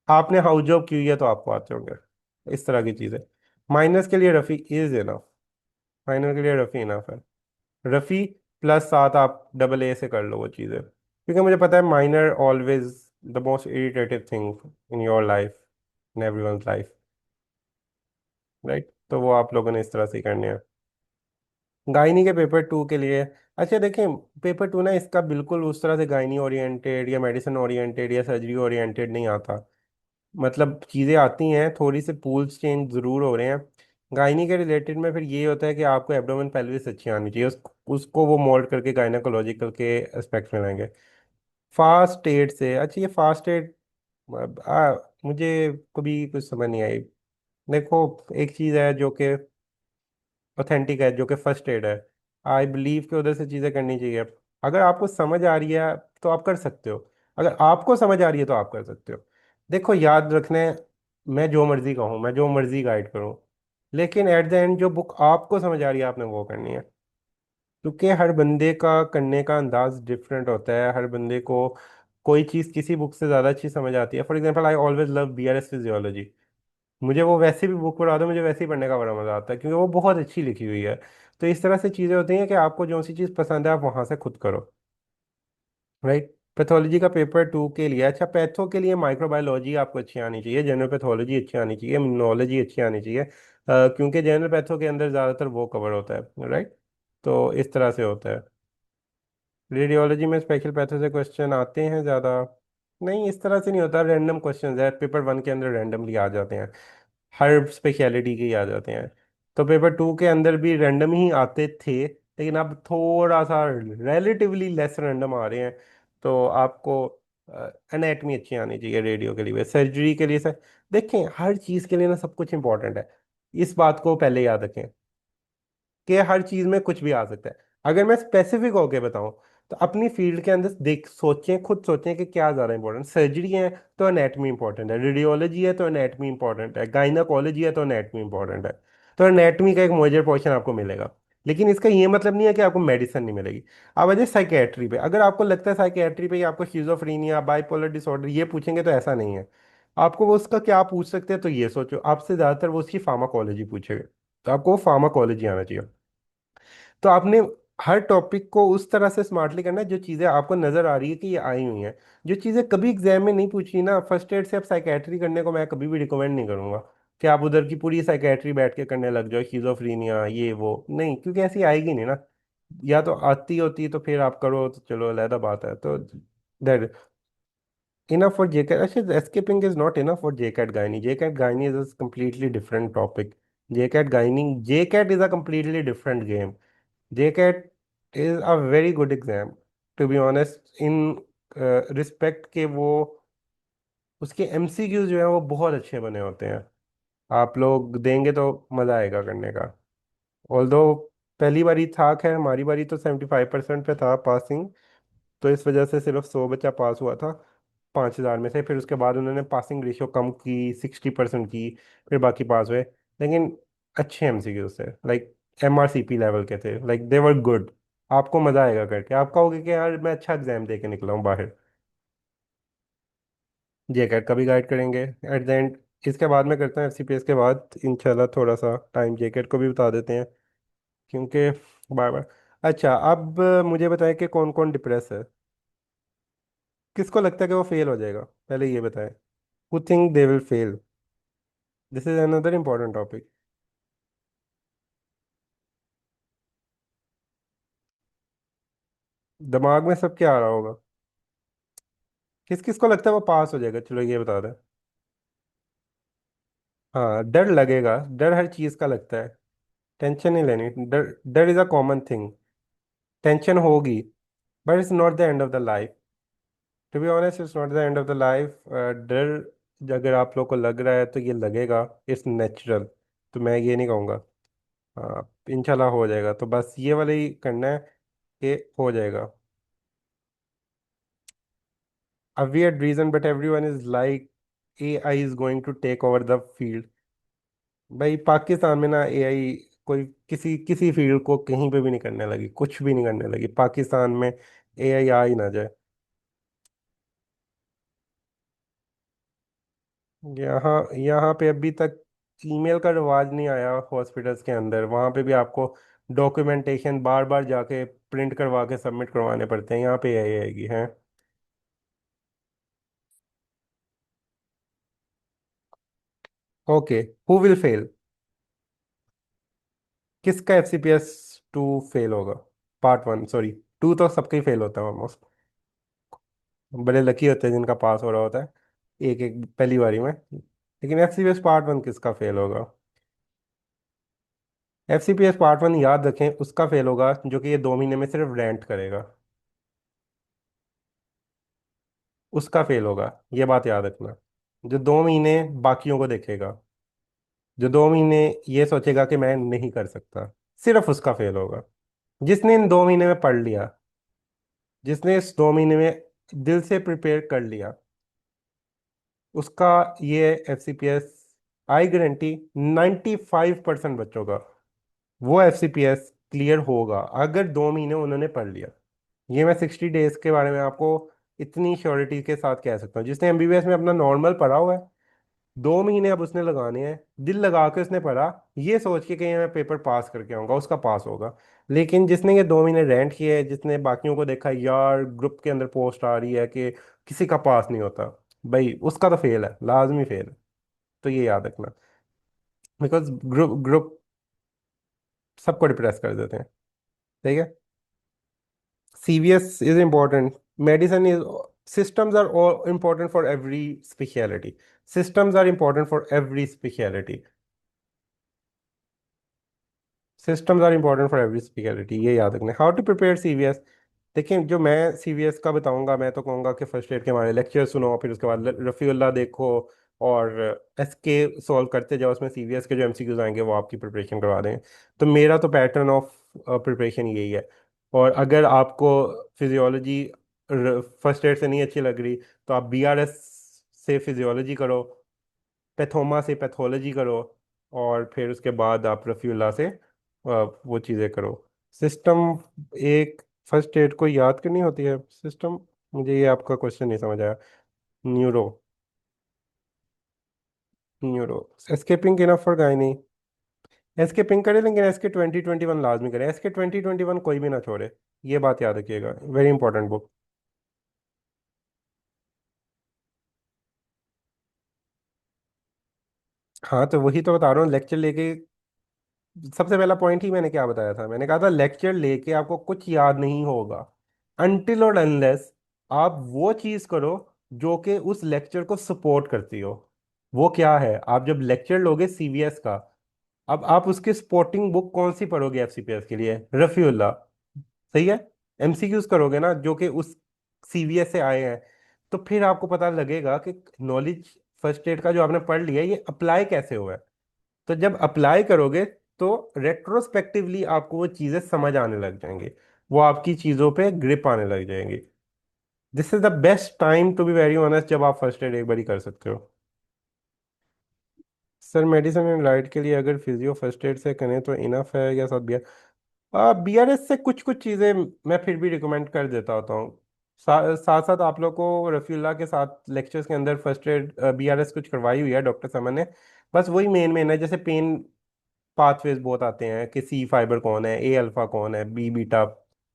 आपने हाउस जॉब की हुई है तो आपको आते होंगे इस तरह की चीज़ें। माइनर्स के लिए रफ़ी इज इनफ, माइनर के लिए रफ़ी इनफ है। रफ़ी प्लस 7 आप डबल ए से कर लो वो चीज़ें, क्योंकि मुझे पता है minor always the most irritative thing in your life, in everyone's life, right. तो वो आप लोगों ने इस तरह से ही करने हैं। गायनी के पेपर टू के लिए, अच्छा देखें, पेपर टू ना इसका बिल्कुल उस तरह से गायनी ओरिएंटेड या मेडिसिन ओरिएंटेड या सर्जरी ओरिएंटेड नहीं आता। मतलब चीज़ें आती हैं, थोड़ी सी पूल्स चेंज ज़रूर हो रहे हैं। गायनी के रिलेटेड में फिर ये होता है कि आपको एब्डोमेन पेल्विस अच्छी आनी चाहिए, उसको वो मोल्ड करके गायनाकोलॉजिकल के एस्पेक्ट में लाएंगे। फास्ट एड से, अच्छा ये फास्ट एड मुझे कभी कुछ समझ नहीं आई। देखो, एक चीज़ है जो कि ऑथेंटिक है, जो कि फर्स्ट एड है, आई बिलीव कि उधर से चीज़ें करनी चाहिए। अगर आपको समझ आ रही है तो आप कर सकते हो, अगर आपको समझ आ रही है तो आप कर सकते हो। देखो याद रखने, मैं जो मर्जी कहूँ, मैं जो मर्जी गाइड करूँ, लेकिन एट द एंड जो बुक आपको समझ आ रही है आपने वो करनी है। क्योंकि हर बंदे का करने का अंदाज डिफरेंट होता है, हर बंदे को कोई चीज़ किसी बुक से ज़्यादा अच्छी समझ आती है। For example I always love BRS physiology, मुझे वो वैसे भी बुक पढ़ा दो मुझे वैसे ही पढ़ने का बड़ा मजा आता है, क्योंकि वो बहुत अच्छी लिखी हुई है। तो इस तरह से चीज़ें होती हैं कि आपको जो सी चीज़ पसंद है आप वहां से खुद करो, राइट। पैथोलॉजी का पेपर टू के लिए, अच्छा पैथो के लिए माइक्रोबायोलॉजी आपको अच्छी आनी चाहिए, जनरल पैथोलॉजी अच्छी आनी चाहिए, इम्यूनोलॉजी अच्छी आनी चाहिए, क्योंकि जनरल पैथो के अंदर ज़्यादातर वो कवर होता है, राइट। तो इस तरह से होता है। रेडियोलॉजी में स्पेशल पैथो से क्वेश्चन आते हैं ज़्यादा? नहीं, इस तरह से नहीं होता, रैंडम क्वेश्चन है, पेपर वन के अंदर रैंडमली आ जाते हैं, हर स्पेशलिटी के ही आ जाते हैं। तो पेपर टू के अंदर भी रैंडम ही आते थे, लेकिन अब थोड़ा सा रिलेटिवली लेस रैंडम आ रहे हैं। तो आपको एनाटमी अच्छी आनी चाहिए रेडियो के लिए, सर्जरी के लिए सर। देखें, हर चीज़ के लिए ना सब कुछ इंपॉर्टेंट है, इस बात को पहले याद रखें कि हर चीज में कुछ भी आ सकता है। अगर मैं स्पेसिफिक होके बताऊं तो अपनी फील्ड के अंदर देख सोचें, खुद सोचें कि क्या ज्यादा इंपॉर्टेंट, सर्जरी है तो एनेटमी इंपॉर्टेंट है, रेडियोलॉजी है तो एनेटमी इंपॉर्टेंट है, गाइनाकोलॉजी है तो एनेटमी इंपॉर्टेंट है। तो एनेटमी का एक मेजर पोर्शन आपको मिलेगा, लेकिन इसका ये मतलब नहीं है कि आपको मेडिसिन नहीं मिलेगी। अब आ जाए साइकेट्री पे, अगर आपको लगता है साइकेट्री पे आपको शिजोफ्रीनिया बाइपोलर डिसऑर्डर ये पूछेंगे तो ऐसा नहीं है। आपको वो उसका क्या पूछ सकते हैं, तो ये सोचो, आपसे ज्यादातर वो उसकी फार्माकोलॉजी पूछेगा, तो आपको वो फार्माकोलॉजी आना चाहिए। तो आपने हर टॉपिक को उस तरह से स्मार्टली करना है, जो चीज़ें आपको नज़र आ रही है कि ये आई हुई हैं, जो चीज़ें कभी एग्जाम में नहीं पूछी ना, फर्स्ट एड से आप साइकेट्री करने को मैं कभी भी रिकमेंड नहीं करूंगा कि आप उधर की पूरी साइकेट्री बैठ के करने लग जाओ, शिजोफ्रीनिया ये वो नहीं, क्योंकि ऐसी आएगी नहीं ना। या तो आती होती तो फिर आप करो तो चलो अलहदा बात है। तो दैट इनफ फॉर जेकेट, अच्छा escaping is not enough for jacket gynae, jacket gynae is a completely different topic, jacket gynae, jacket is a completely different game। JCAT is a very good exam, to be honest, in respect के वो उसके MCQs जो है वो बहुत अच्छे बने होते हैं, आप लोग देंगे तो मज़ा आएगा करने का। ऑल्दो पहली बारी था, खैर हमारी बारी तो 75% पे था पासिंग, तो इस वजह से सिर्फ 100 बच्चा पास हुआ था 5,000 में से। फिर उसके बाद उन्होंने पासिंग रेशियो कम की, 60% की, फिर बाकी पास हुए। लेकिन अच्छे MCQ थे, लाइक MRCP लेवल के थे, लाइक दे वर गुड। आपको मजा आएगा करके, आप कहोगे कि यार मैं अच्छा एग्जाम दे के निकला हूँ बाहर। जेकेट का भी गाइड करेंगे एट द एंड। इसके बाद में करते हैं FCPS के बाद इंशाल्लाह, थोड़ा सा टाइम जेकेट को भी बता देते हैं, क्योंकि बार बार। अच्छा अब मुझे बताएं कि कौन कौन डिप्रेस है, किसको लगता है कि वो फेल हो जाएगा, पहले ये बताएं। Who think they will fail, this is another important topic. दिमाग में सब क्या आ रहा होगा? किस किस को लगता है वो पास हो जाएगा, चलो ये बता दें। हाँ, डर लगेगा, डर हर चीज का लगता है। टेंशन नहीं लेनी, डर डर is a common thing. Tension होगी, but it's not the end of the life. To be honest, it's not the end of the life. डर अगर आप लोग को लग रहा है तो ये लगेगा, इट्स नेचुरल। तो मैं ये नहीं कहूँगा। हाँ, इंशाल्लाह हो जाएगा, तो बस ये वाला ही करना है कि हो जाएगा। A weird reason, but everyone is like AI is going to take over the field। भाई पाकिस्तान में ना एआई कोई किसी किसी फील्ड को कहीं पे भी नहीं करने लगी, कुछ भी नहीं करने लगी पाकिस्तान में। एआई आ ही ना जाए। यहाँ यहाँ पे अभी तक ईमेल का रिवाज नहीं आया हॉस्पिटल्स के अंदर, वहाँ पे भी आपको डॉक्यूमेंटेशन बार बार जाके प्रिंट करवा के सबमिट करवाने पड़ते हैं, यहाँ पे एआई आएगी है। Okay, who will fail? किसका एफसीपीएस 2 फेल होगा? पार्ट 1, सॉरी, 2 तो सबका ही फेल होता है ऑलमोस्ट। बड़े लकी होते हैं जिनका पास हो रहा होता है एक एक पहली बारी में। लेकिन एफसीपीएस पार्ट 1 किसका फेल होगा? एफसीपीएस पार्ट 1 याद रखें, उसका फेल होगा जो कि ये 2 महीने में सिर्फ रेंट करेगा। उसका फेल होगा, ये बात याद रखना। जो 2 महीने बाकियों को देखेगा, जो 2 महीने ये सोचेगा कि मैं नहीं कर सकता, सिर्फ उसका फेल होगा। जिसने इन 2 महीने में पढ़ लिया, जिसने इस 2 महीने में दिल से प्रिपेयर कर लिया, उसका ये एफसीपीएस, आई गारंटी 95% बच्चों का वो एफसीपीएस क्लियर होगा अगर 2 महीने उन्होंने पढ़ लिया। ये मैं 60 डेज के बारे में आपको इतनी श्योरिटी के साथ कह सकता हूँ। जिसने एमबीबीएस में अपना नॉर्मल पढ़ा हुआ है, 2 महीने अब उसने लगाने हैं, दिल लगा के उसने पढ़ा, ये सोच के कहीं मैं पेपर पास करके आऊंगा, उसका पास होगा। लेकिन जिसने ये 2 महीने रेंट किए है, जिसने बाकियों को देखा यार ग्रुप के अंदर पोस्ट आ रही है कि किसी का पास नहीं होता, भाई उसका तो फेल है, लाजमी फेल है। तो ये याद रखना, बिकॉज ग्रुप ग्रुप सबको डिप्रेस कर देते हैं। ठीक है, CVS is important. Medicine is, systems are all important for every specialty. Systems are important for every specialty. Systems are important for every specialty, ये याद रखना। How to prepare CVS? देखिए, जो मैं सीवीएस का बताऊंगा, मैं तो कहूंगा कि फर्स्ट एड के हमारे लेक्चर सुनो, फिर उसके बाद रफ़ीउल्लाह देखो, और एसके सॉल्व करते जाओ, उसमें सीवीएस के जो एमसीक्यूज आएंगे वो आपकी प्रिपरेशन करवा दें। तो मेरा तो पैटर्न ऑफ प्रिपरेशन यही है। और अगर आपको फिजियोलॉजी फर्स्ट एड से नहीं अच्छी लग रही, तो आप बीआरएस से फिजियोलॉजी करो, पैथोमा से पैथोलॉजी करो, और फिर उसके बाद आप रफ़ीउल्लाह से वो चीज़ें करो। सिस्टम एक फर्स्ट एड को याद करनी होती है सिस्टम। मुझे ये आपका क्वेश्चन नहीं समझ आया। Neuro, neuro, escaping enough for gynae. Escaping करें, लेकिन SK 2021 लाजमी करें, SK 2021 कोई भी ना छोड़े। ये बात याद रखिएगा, वेरी इंपॉर्टेंट बुक। हाँ, तो वही तो बता रहा हूँ, लेक्चर लेके। सबसे पहला पॉइंट ही मैंने क्या बताया था, मैंने कहा था लेक्चर लेके आपको कुछ याद नहीं होगा, अनटिल और अनलेस आप वो चीज करो जो कि उस लेक्चर को सपोर्ट करती हो। वो क्या है? आप जब लेक्चर लोगे सीवीएस का, अब आप उसकी सपोर्टिंग बुक कौन सी पढ़ोगे एफसीपीएस के लिए? रफीउल्लाह। सही है। एमसीक्यूज करोगे ना जो कि उस सीवीएस से आए हैं। तो फिर आपको पता लगेगा कि नॉलेज फर्स्ट एड का जो आपने पढ़ लिया ये अप्लाई कैसे हुआ है। तो जब अप्लाई करोगे तो रेट्रोस्पेक्टिवली आपको वो चीज़ें समझ आने लग जाएंगी, वो आपकी चीज़ों पे ग्रिप आने लग जाएंगी। This is the best time to be very honest, जब आप फर्स्ट एड एक बार ही कर सकते हो। सर, मेडिसिन एंड लाइट के लिए अगर फिजियो फर्स्ट एड से करें तो इनफ है या साथ बीआरएस से कुछ कुछ चीज़ें मैं फिर भी रिकमेंड कर देता होता हूँ। साथ साथ आप लोग को रफीउल्लाह के साथ लेक्चर्स के अंदर फर्स्ट एड बीआरएस कुछ करवाई हुई है डॉक्टर समन ने। बस वही मेन मेन है, जैसे पेन पाथवेज बहुत आते हैं कि सी फाइबर कौन है, ए अल्फा कौन है, बी बीटा,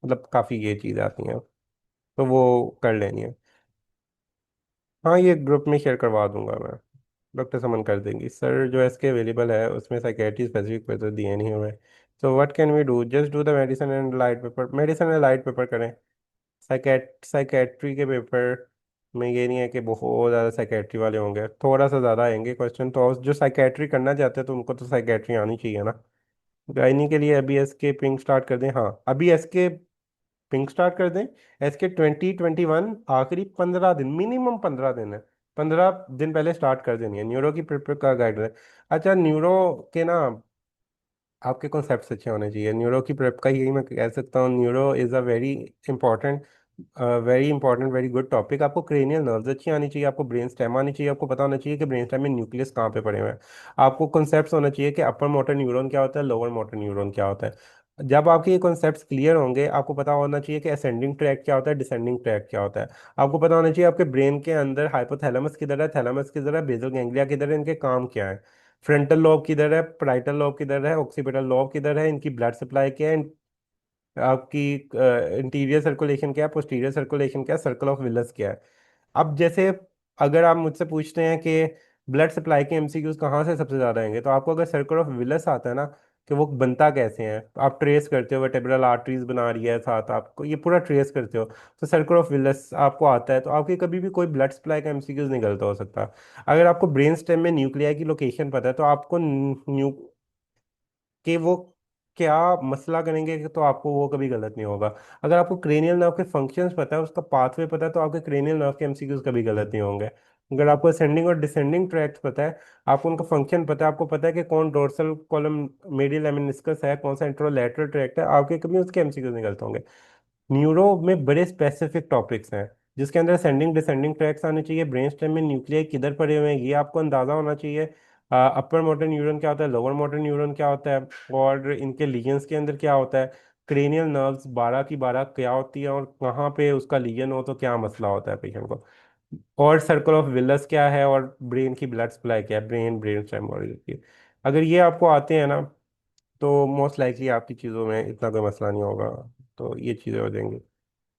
मतलब काफ़ी ये चीज़ें आती हैं, तो वो कर लेनी है। हाँ, ये ग्रुप में शेयर करवा दूंगा मैं, डॉक्टर समन कर देंगी। सर, जो एसके अवेलेबल है उसमें साइकेट्री स्पेसिफिक पे तो दिए नहीं हुए। So what can we do? Just do the medicine and light paper, medicine and light paper करें। साइकेट्री के पेपर में ये नहीं है कि बहुत ज़्यादा साइकेट्री वाले होंगे, थोड़ा सा ज़्यादा आएंगे क्वेश्चन, तो जो साइकेट्री करना चाहते हैं तो उनको तो साइकेट्री आनी चाहिए ना। गायनी के लिए अभी एस के पिंक स्टार्ट कर दें, हाँ अभी एस के पिंक स्टार्ट कर दें। एस के 2021 आखिरी 15 दिन, मिनिमम 15 दिन है, 15 दिन पहले स्टार्ट कर देनी है न्यूरो की प्रिपेयर का गाइड। अच्छा न्यूरो के ना आपके कॉन्सेप्ट्स अच्छे होने चाहिए, न्यूरो की प्रेप का यही मैं कह सकता हूँ, neuro is a very important very good topic. आपको क्रेनियल नर्व्स अच्छी आनी चाहिए, आपको ब्रेन स्टेम आनी चाहिए, आपको पता होना चाहिए कि ब्रेन स्टेम में न्यूक्लियस कहाँ पे पड़े हुए हैं। आपको कॉन्सेप्ट्स होना चाहिए कि अपर मोटर न्यूरॉन क्या होता है, लोअर मोटर न्यूरॉन क्या होता है। जब आपके ये कॉन्सेप्ट्स क्लियर होंगे, आपको पता होना चाहिए कि असेंडिंग ट्रैक क्या होता है, डिसेंडिंग ट्रैक क्या होता है। आपको पता होना चाहिए आपके ब्रेन के अंदर हाइपोथैलेमस किधर है, थैलेमस किधर है, बेसल गैंग्लिया किधर है, इनके काम क्या है, फ्रंटल लोब किधर है, पैराइटल लोब किधर है, ऑक्सीपिटल लोब किधर है, इनकी ब्लड सप्लाई क्या है, आपकी इंटीरियर सर्कुलेशन क्या है, पोस्टीरियर सर्कुलेशन क्या है, सर्कल ऑफ विलस क्या है। अब जैसे अगर आप मुझसे पूछते हैं कि ब्लड सप्लाई के एमसीक्यूज कहाँ से सबसे ज़्यादा आएंगे, तो आपको अगर सर्कल ऑफ विलस आता है ना, कि वो बनता कैसे है, तो आप ट्रेस करते हो, वर्टेब्रल आर्टरीज बना रही है साथ, आपको ये पूरा ट्रेस करते हो, तो सर्कल ऑफ विलस आपको आता है, तो आपके कभी भी कोई ब्लड सप्लाई का एमसीक्यूज नहीं गलत हो सकता। अगर आपको ब्रेन स्टेम में न्यूक्लियाई की लोकेशन पता है, तो आपको कि वो क्या मसला करेंगे, तो आपको वो कभी गलत नहीं होगा। अगर आपको क्रेनियल नर्व के फंक्शंस पता है, उसका पाथवे पता है, तो आपके क्रेनियल नर्व के एमसीक्यूज कभी गलत नहीं होंगे। अगर आपको असेंडिंग और डिसेंडिंग ट्रैक्ट पता है, आपको उनका फंक्शन पता है, आपको पता है कि कौन डोर्सल कॉलम मेडियल लेमिनिस्कस है, कौन सा इंट्रोलैटरल ट्रैक्ट है, आपके कभी उसके एमसीक्यूज नहीं गलत होंगे। न्यूरो में बड़े स्पेसिफिक टॉपिक्स हैं, जिसके अंदर असेंडिंग डिसेंडिंग ट्रैक्स आने चाहिए, ब्रेन स्टेम में न्यूक्लियाई किधर पड़े हुए हैं ये आपको अंदाजा होना चाहिए, अपर मोटर न्यूरॉन क्या होता है, लोअर मोटर न्यूरॉन क्या होता है, और इनके लीजन्स के अंदर क्या होता है, क्रेनियल नर्व्स 12 की 12 क्या होती है, और कहाँ पे उसका लीजन हो तो क्या मसला होता है पेशेंट को, और सर्कल ऑफ विलस क्या है, और ब्रेन की ब्लड सप्लाई क्या है, ब्रेन ब्रेन स्टेम और की। अगर ये आपको आते हैं ना, तो मोस्ट लाइकली आपकी चीज़ों में इतना कोई मसला नहीं होगा, तो ये चीज़ें हो जाएंगी।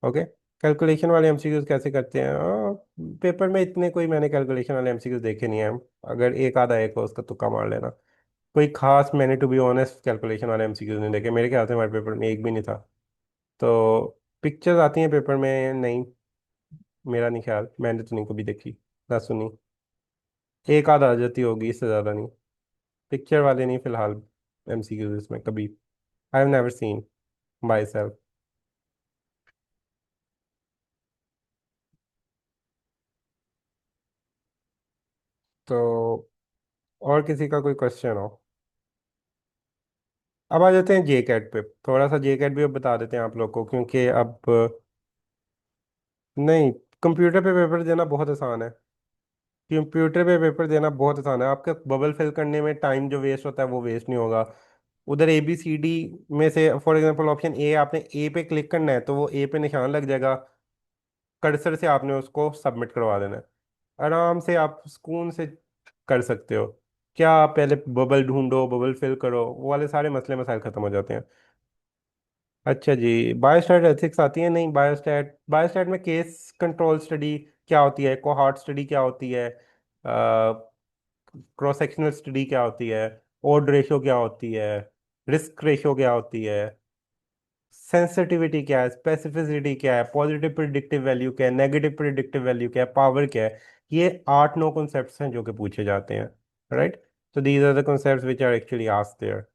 ओके। कैलकुलेशन वाले एमसीक्यूज कैसे करते हैं, पेपर में इतने कोई मैंने कैलकुलेशन वाले एमसीक्यूज देखे नहीं हैं। अगर एक आधा एक हो उसका तुक्का मार लेना। कोई खास मैंने टू बी ऑनेस्ट कैलकुलेशन वाले एमसीक्यूज नहीं देखे, मेरे ख्याल से हमारे पेपर में एक भी नहीं था। तो पिक्चर्स आती हैं पेपर में, नहीं मेरा नहीं ख्याल, मैंने तो नहीं कभी देखी ना सुनी। एक आधा आ जाती होगी, इससे ज़्यादा नहीं। पिक्चर वाले नहीं फिलहाल एमसीक्यूज इसमें कभी, I have never seen by self. तो और किसी का कोई क्वेश्चन हो। अब आ जाते हैं जे कैट पे, थोड़ा सा जे कैट भी अब बता देते हैं आप लोग को, क्योंकि अब नहीं, कंप्यूटर पे पेपर देना बहुत आसान है। कंप्यूटर पे पेपर देना बहुत आसान है, आपका बबल फिल करने में टाइम जो वेस्ट होता है वो वेस्ट नहीं होगा। उधर ए बी सी डी में से फॉर एग्जांपल ऑप्शन ए, आपने ए पे क्लिक करना है तो वो ए पे निशान लग जाएगा, कर्सर से आपने उसको सबमिट करवा देना है, आराम से आप सुकून से कर सकते हो। क्या आप पहले बबल ढूंढो, बबल फिल करो, वो वाले सारे मसले मसाइल खत्म हो जाते हैं। अच्छा जी, बायोस्टैट एथिक्स आती है, नहीं बायोस्टैट, बायोस्टैट में केस कंट्रोल स्टडी क्या होती है, कोहॉर्ट स्टडी क्या होती है, क्रॉस सेक्शनल स्टडी क्या होती है, ओड रेशो क्या होती है, रिस्क रेशो क्या होती है, सेंसिटिविटी क्या है, स्पेसिफिसिटी क्या है, पॉजिटिव प्रिडिक्टिव वैल्यू क्या है, नेगेटिव प्रिडिक्टिव वैल्यू क्या है, पावर क्या है। ये 8 9 कॉन्सेप्ट्स हैं जो कि पूछे जाते हैं, राइट। तो these are the concepts which are actually asked there.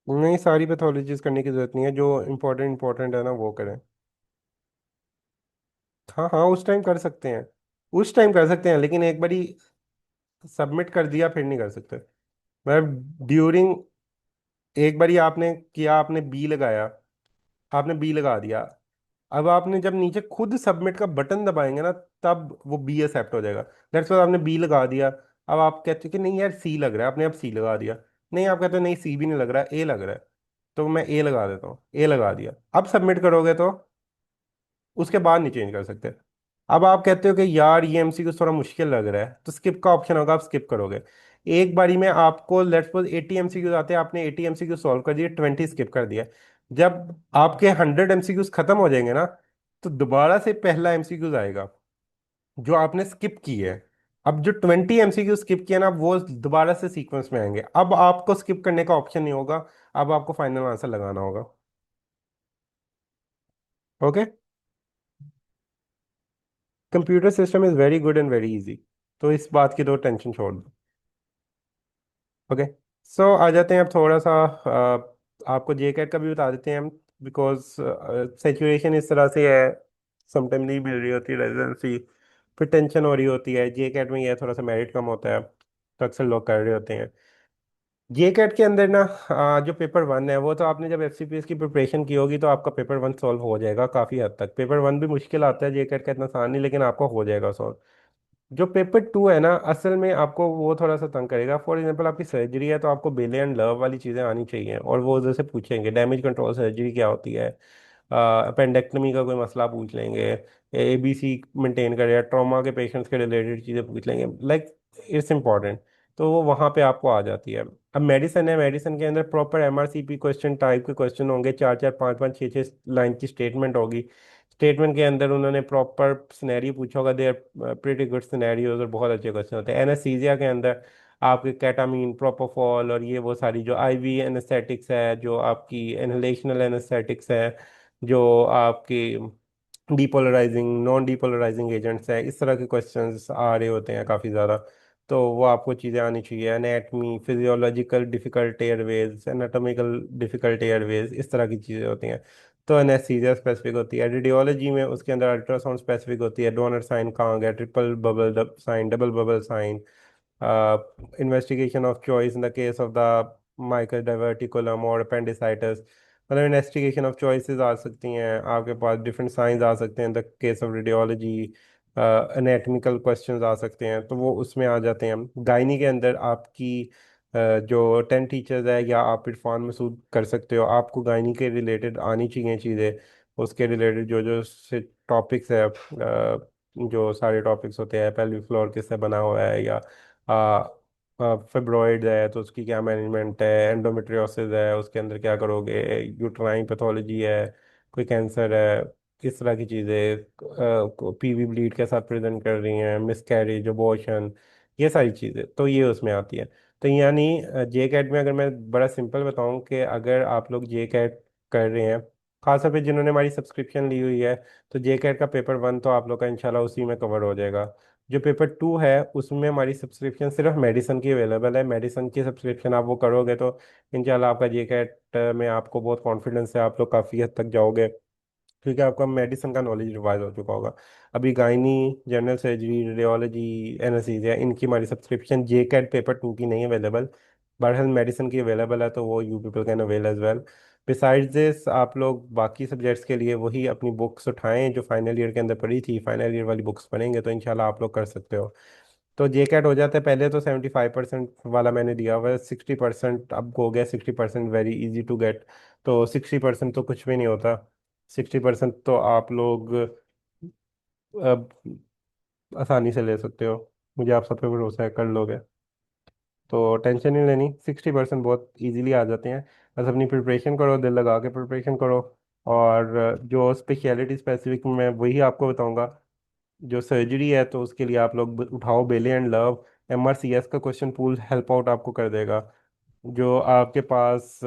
नहीं, सारी पैथोलॉजीज करने की जरूरत नहीं है, जो इम्पोर्टेंट इम्पोर्टेंट है ना वो करें। हाँ हाँ, उस टाइम कर सकते हैं, उस टाइम कर सकते हैं, लेकिन एक बारी सबमिट कर दिया फिर नहीं कर सकते। मतलब ड्यूरिंग, एक बारी आपने किया, आपने बी लगाया, आपने बी लगा दिया, अब आपने जब नीचे खुद सबमिट का बटन दबाएंगे ना, तब वो बी एक्सेप्ट हो जाएगा। दैट्स वाई आपने बी लगा दिया। अब आप कहते हो कि नहीं यार सी लग रहा है, आपने अब सी लगा दिया। नहीं, आप कहते हो नहीं सी भी नहीं लग रहा, ए लग रहा है, तो मैं ए लगा देता हूँ, ए लगा दिया, अब सबमिट करोगे तो उसके बाद नहीं चेंज कर सकते। अब आप कहते हो कि यार ये एमसीक्यू थोड़ा मुश्किल लग रहा है, तो स्किप का ऑप्शन होगा, आप स्किप करोगे। एक बारी में आपको लेट्स सपोज 80 एमसीक्यूज आते हैं, आपने 80 एमसीक्यू सॉल्व कर दिए, 20 स्किप कर दिया। जब आपके 100 एमसीक्यूज खत्म हो जाएंगे ना, तो दोबारा से पहला एमसीक्यूज आएगा जो आपने स्किप की है। अब जो 20 MCQ स्किप किया ना, वो दोबारा से सीक्वेंस में आएंगे। अब आपको स्किप करने का ऑप्शन नहीं होगा। अब आपको फाइनल आंसर लगाना होगा। Okay. Computer system is very good and very easy. तो इस बात की तो टेंशन छोड़ दो। ओके। सो आ जाते हैं अब थोड़ा सा आपको जे कैट का भी बता देते हैं हम। बिकॉज सिचुएशन इस तरह से है, समटाइम नहीं मिल रही होती रेजिडेंसी, फिर टेंशन हो रही होती है। जे कैट में यह थोड़ा सा मेरिट कम होता है, तो अक्सर लोग कर रहे होते हैं। जे कैट के अंदर ना जो पेपर वन है, वो तो आपने जब एफसीपीएस की प्रिपरेशन की होगी तो आपका पेपर वन सॉल्व हो जाएगा काफ़ी हद तक। पेपर वन भी मुश्किल आता है, जे कैट का इतना आसान नहीं, लेकिन आपका हो जाएगा सॉल्व। जो पेपर टू है ना, असल में आपको वो थोड़ा सा तंग करेगा। फॉर एग्जांपल आपकी सर्जरी है, तो आपको बेले एंड लव वाली चीज़ें आनी चाहिए, और वो उधर से पूछेंगे डैमेज कंट्रोल सर्जरी क्या होती है, अपेंडेक्टमी का कोई मसला पूछ लेंगे, एबीसी मेंटेन करे, या ट्रॉमा के पेशेंट्स के रिलेटेड चीज़ें पूछ लेंगे। Like it's important. तो वो वहाँ पे आपको आ जाती है। अब मेडिसिन है, मेडिसिन के अंदर प्रॉपर एमआरसीपी क्वेश्चन टाइप के क्वेश्चन होंगे, चार चार पाँच पाँच छः छः लाइन की स्टेटमेंट होगी। स्टेटमेंट के अंदर उन्होंने प्रॉपर सिनेरियो पूछा होगा, देयर प्रीटी गुड सिनेरियोज, और बहुत अच्छे क्वेश्चन होते हैं। एनेस्थीसिया के अंदर आपके कैटामीन, प्रोपोफॉल, और ये वो सारी जो आईवी एनेस्थेटिक्स है, जो आपकी इनहेलेशनल एनेस्थेटिक्स है, जो आपकी डीपोलराइजिंग नॉन डीपोलराइजिंग एजेंट्स हैं, इस तरह के क्वेश्चंस आ रहे होते हैं काफ़ी ज़्यादा। तो वो आपको चीज़ें आनी चाहिए। Anatomy, physiological difficult Airways, anatomical difficult Airways, इस तरह की चीज़ें होती हैं। तो एनेस्थीसिया स्पेसिफिक होती है। रेडियोलॉजी में उसके अंदर अल्ट्रासाउंड स्पेसिफिक होती है। डोनर साइन कहाँ गया, triple bubble sign, double bubble sign, investigation of choice in the case of the Meckel diverticulum और अपेंडिसाइटिस। मतलब इन्वेस्टिगेशन ऑफ चॉइसेस आ सकती हैं आपके पास, डिफरेंट साइंस आ सकते हैं in the case of radiology. Anatomical questions आ सकते हैं, तो वो उसमें आ जाते हैं। गायनी के अंदर आपकी जो 10 टीचर्स है, या आप इरफान मसूद कर सकते हो, आपको गायनी के रिलेटेड आनी चाहिए चीज़ें। उसके रिलेटेड जो जो से टॉपिक्स है, जो सारे टॉपिक्स होते हैं, पेल्विक फ्लोर किससे बना हुआ है, या फिब्रॉइड है तो उसकी क्या मैनेजमेंट है, एंडोमेट्रियोसिस है उसके अंदर क्या करोगे, यूट्राइन पैथोलॉजी है, कोई कैंसर है, इस तरह की चीज़ें, पीवी ब्लीड के साथ प्रेजेंट कर रही हैं, मिसकैरेज, अबॉर्शन, ये सारी चीज़ें तो ये उसमें आती है। तो यानी जे कैट में अगर मैं बड़ा सिंपल बताऊं, कि अगर आप लोग जे कैट कर रहे हैं, खासतौर पे जिन्होंने हमारी सब्सक्रिप्शन ली हुई है, तो जे कैट का पेपर वन तो आप लोग का इंशाल्लाह उसी में कवर हो जाएगा। जो पेपर टू है, उसमें हमारी सब्सक्रिप्शन सिर्फ मेडिसिन की अवेलेबल है। मेडिसिन की सब्सक्रिप्शन आप वो करोगे तो इंशाल्लाह आपका जे कैट में आपको बहुत कॉन्फिडेंस है, आप लोग काफ़ी हद तक जाओगे, क्योंकि आपका मेडिसिन का नॉलेज रिवाइज हो चुका होगा। अभी gynae, general surgery, radiology, anaesthesia, इनकी हमारी सब्सक्रिप्शन जे कैट पेपर टू की नहीं अवेलेबल। बहरहाल मेडिसिन की अवेलेबल है, तो वो you people can avail as well. Besides this, आप लोग बाकी सब्जेक्ट्स के लिए वही अपनी बुक्स उठाएं जो फाइनल ईयर के अंदर पढ़ी थी, फाइनल ईयर वाली बुक्स पढ़ेंगे तो इंशाल्लाह आप लोग कर सकते हो। तो जे कैट हो जाता है। पहले तो 75% वाला मैंने दिया हुआ है, 60% अब हो गया 60%, वेरी इजी टू गेट। तो 60% तो कुछ भी नहीं होता। 60% तो आप लोग अब आसानी से ले सकते हो। मुझे आप सब पे भरोसा है, कर लोगे। तो टेंशन नहीं लेनी, 60% बहुत इजीली आ जाते हैं। बस अपनी प्रिपरेशन करो, दिल लगा के प्रिपरेशन करो। और जो स्पेशलिटी स्पेसिफिक मैं वही आपको बताऊंगा। जो सर्जरी है, तो उसके लिए आप लोग उठाओ बेले एंड लव। एमआरसीएस का क्वेश्चन पूल हेल्प आउट आपको कर देगा। जो आपके पास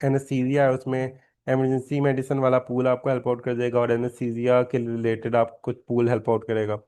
एनेस्थीसिया है, उसमें इमरजेंसी मेडिसिन वाला पूल आपको हेल्प आउट कर देगा, और एनेस्थीसिया के रिलेटेड आप कुछ पूल हेल्प आउट करेगा।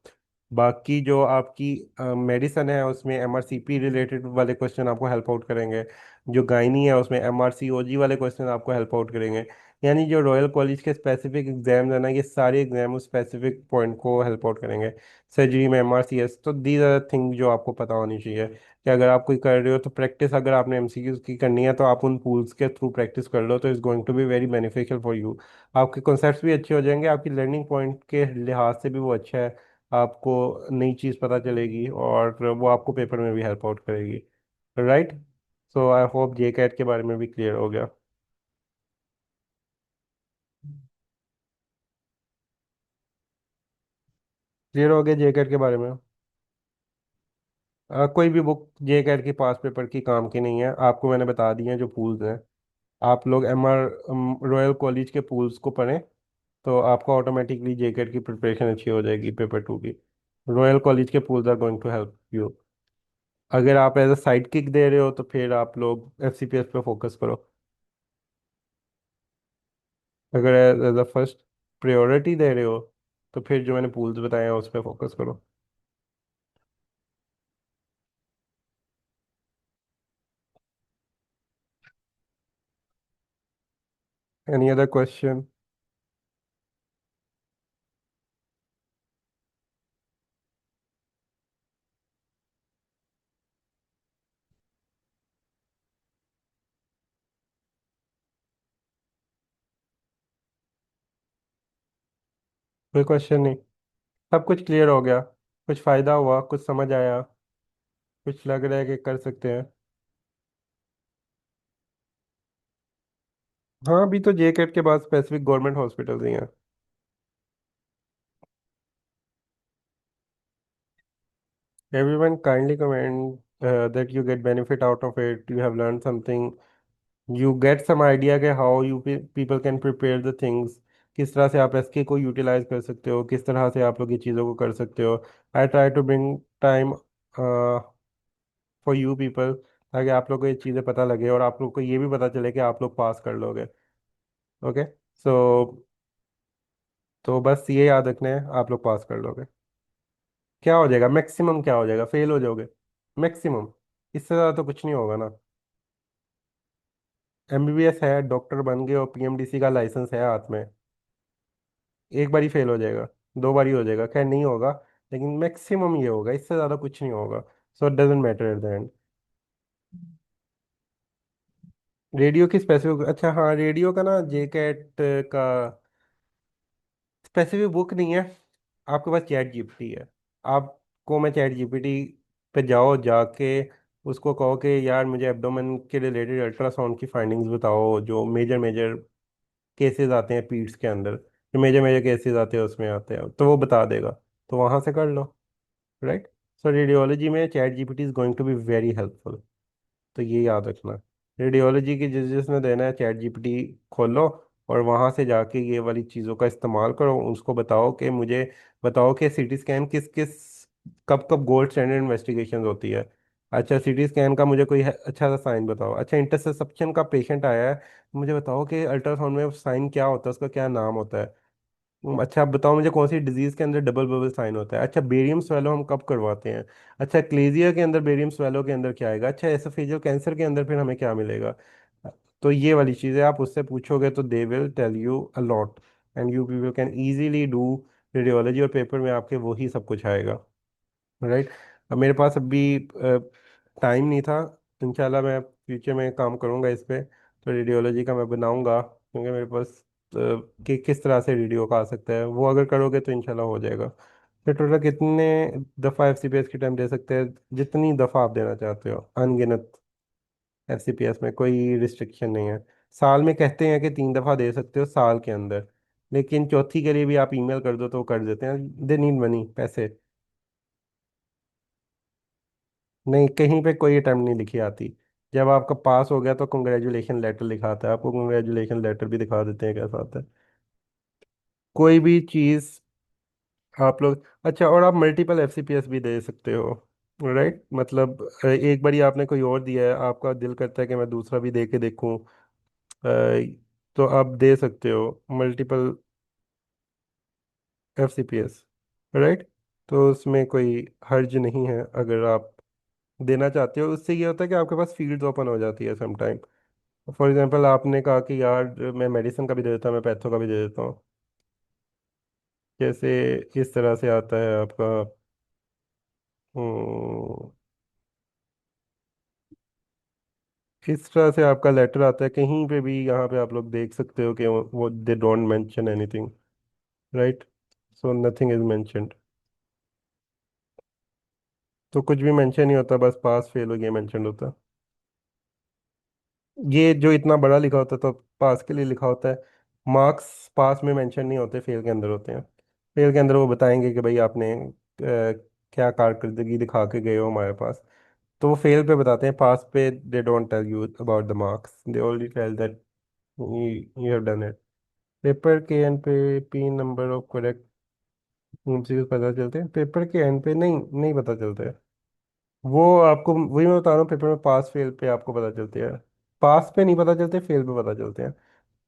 बाकी जो आपकी मेडिसिन है, उसमें एमआरसीपी रिलेटेड वाले क्वेश्चन आपको हेल्प आउट करेंगे। जो गायनी है, उसमें एमआरसीओजी वाले क्वेश्चन आपको हेल्प आउट करेंगे। यानी जो रॉयल कॉलेज के स्पेसिफिक एग्जाम्स है ना, ये सारे एग्जाम उस स्पेसिफिक पॉइंट को हेल्प आउट करेंगे। सर्जरी में एमआरसीएस, तो दीज आर थिंग जो आपको पता होनी चाहिए, कि अगर आप कोई कर रहे हो तो प्रैक्टिस, अगर आपने एमसीक्यूज की करनी है तो आप उन पूल्स के थ्रू प्रैक्टिस कर लो, तो it's going to be very beneficial for you. आपके कॉन्सेप्ट्स भी अच्छे हो जाएंगे, आपकी लर्निंग पॉइंट के लिहाज से भी वो अच्छा है। आपको नई चीज़ पता चलेगी, और वो आपको पेपर में भी हेल्प आउट करेगी। Right. So I hope J CAT के बारे में भी क्लियर हो गया। क्लियर हो गया जे कैट के बारे में। कोई भी बुक जे कैट की पास पेपर की काम की नहीं है, आपको मैंने बता दिए हैं जो पूल्स हैं। आप लोग रॉयल कॉलेज के पूल्स को पढ़ें, तो आपको ऑटोमेटिकली जे कैट की प्रिपरेशन अच्छी हो जाएगी पेपर टू की। रॉयल कॉलेज के pools are going to help you. अगर आप एज अ साइड किक दे रहे हो तो फिर आप लोग एफसीपीएस पे फोकस करो। अगर एज अ फर्स्ट प्रायोरिटी दे रहे हो तो फिर जो मैंने पूल्स बताए हैं उस पर फोकस करो। Any other question? कोई क्वेश्चन नहीं? सब कुछ क्लियर हो गया? कुछ फायदा हुआ? कुछ समझ आया? कुछ लग रहा है कि कर सकते हैं? हाँ, अभी तो जे कैट के बाद स्पेसिफिक गवर्नमेंट हॉस्पिटल ही हैं। Everyone kindly comment that you get benefit out of it, you have learned something, you get some idea के how you people can prepare the things, किस तरह से आप इसके को यूटिलाइज कर सकते हो, किस तरह से आप लोग ये चीज़ों को कर सकते हो। I try to bring time for you people, ताकि आप लोग को ये चीज़ें पता लगे और आप लोग को ये भी पता चले कि आप लोग पास कर लोगे। ओके। सो तो बस ये याद रखना है, आप लोग पास कर लोगे। क्या हो जाएगा मैक्सिमम? क्या हो जाएगा? फेल हो जाओगे मैक्सिमम। इससे ज़्यादा तो कुछ नहीं होगा ना। एमबीबीएस है, डॉक्टर बन गए और पीएमडीसी का लाइसेंस है हाथ में। एक बार ही फेल हो जाएगा, दो बार ही हो जाएगा, खैर नहीं होगा, लेकिन मैक्सिमम ये होगा, इससे ज़्यादा कुछ नहीं होगा। So it doesn't matter at the and. Radio की स्पेसिफिक, अच्छा हाँ, रेडियो का ना जे कैट का स्पेसिफिक बुक नहीं है। आपके पास चैट जीपीटी है। आपको मैं चैट जीपीटी पे जाओ, जाके उसको कहो कि यार मुझे एब्डोमेन के रिलेटेड अल्ट्रासाउंड की फाइंडिंग्स बताओ, जो मेजर मेजर केसेस आते हैं पीट्स के अंदर, जो मेजर मेजर केसेस आते हैं उसमें आते हैं, तो वो बता देगा। तो वहां से कर लो। राइट। सो रेडियोलॉजी में ChatGPT is going to be very helpful. तो ये याद रखना। रेडियोलॉजी की जिसने देना है, चैट जीपीटी खोलो और वहां से जाके ये वाली चीज़ों का इस्तेमाल करो। उसको बताओ कि मुझे बताओ कि सीटी स्कैन किस किस कब कब गोल्ड स्टैंडर्ड इन्वेस्टिगेशन होती है। अच्छा, सीटी स्कैन का मुझे कोई अच्छा सा साइन बताओ। अच्छा, इंटरसेप्शन का पेशेंट आया है, मुझे बताओ कि अल्ट्रासाउंड में साइन क्या होता है, उसका क्या नाम होता है। अच्छा, आप बताओ मुझे कौन सी डिजीज के अंदर डबल बबल साइन होता है। अच्छा, बेरियम स्वेलो हम कब करवाते हैं। अच्छा, क्लेजिया के अंदर बेरियम स्वेलो के अंदर क्या आएगा। अच्छा, एसोफेजियल कैंसर के अंदर फिर हमें क्या मिलेगा। तो ये वाली चीज़ें आप उससे पूछोगे तो they will tell you a lot, and you people can easily do radiology, और पेपर में आपके वही सब कुछ आएगा। राइट। अब मेरे पास अभी टाइम नहीं था। इंशाल्लाह मैं फ्यूचर में काम करूँगा इस पे, तो रेडियोलॉजी का मैं बनाऊँगा, क्योंकि मेरे पास कि किस तरह से रेडियो का आ सकता है, वो अगर करोगे तो इंशाल्लाह हो जाएगा। फिर टोटल कितने दफ़ा एफसीपीएस की टाइम दे सकते हैं? जितनी दफ़ा आप देना चाहते हो, अनगिनत। एफसीपीएस में कोई रिस्ट्रिक्शन नहीं है। साल में कहते हैं कि 3 दफ़ा दे सकते हो साल के अंदर, लेकिन चौथी के लिए भी आप ईमेल कर दो तो वो कर देते हैं। दे नीड मनी, पैसे। नहीं, कहीं पे कोई अटेम्प्ट नहीं लिखी आती। जब आपका पास हो गया तो कंग्रेचुलेशन लेटर लिखा आता है, आपको कंग्रेचुलेशन लेटर भी दिखा देते हैं कैसा आता है। कोई भी चीज़ आप लोग, अच्छा, और आप मल्टीपल एफसीपीएस भी दे सकते हो। राइट, मतलब एक बार ही आपने कोई और दिया है, आपका दिल करता है कि मैं दूसरा भी दे के देखूं, तो आप दे सकते हो मल्टीपल एफसीपीएस। राइट। तो उसमें कोई हर्ज नहीं है अगर आप देना चाहते हो। उससे ये होता है कि आपके पास फील्ड ओपन हो जाती है समटाइम। फॉर एग्जांपल आपने कहा कि यार मैं मेडिसिन का भी दे देता हूँ, मैं पैथो का भी दे देता हूँ। जैसे इस तरह से आता है आपका, हम्म, इस तरह से आपका लेटर आता है कहीं पे भी, यहाँ पे आप लोग देख सकते हो कि वो they don't mention anything. Right. So nothing is mentioned. तो कुछ भी मेंशन नहीं होता, बस पास फेल हो गया मेंशन होता है। ये जो इतना बड़ा लिखा होता है तो पास के लिए लिखा होता है। मार्क्स पास में मेंशन नहीं होते, फेल के अंदर होते हैं। फेल के अंदर वो बताएंगे कि भाई आपने क्या कारकर्दगी दिखा के गए हो हमारे पास। तो वो फेल पे बताते हैं, पास पे they don't tell you about the marks, they only tell that you have done it. Paper के एंड पे पी नंबर ऑफ करेक्ट एमसीक्यू पता चलते हैं पेपर के एंड पे? नहीं, नहीं पता चलते हैं। वो आपको वही मैं बता रहा हूँ, पेपर में पास फेल पे आपको पता चलती है। पास पे नहीं पता चलते, फेल पे पता चलते हैं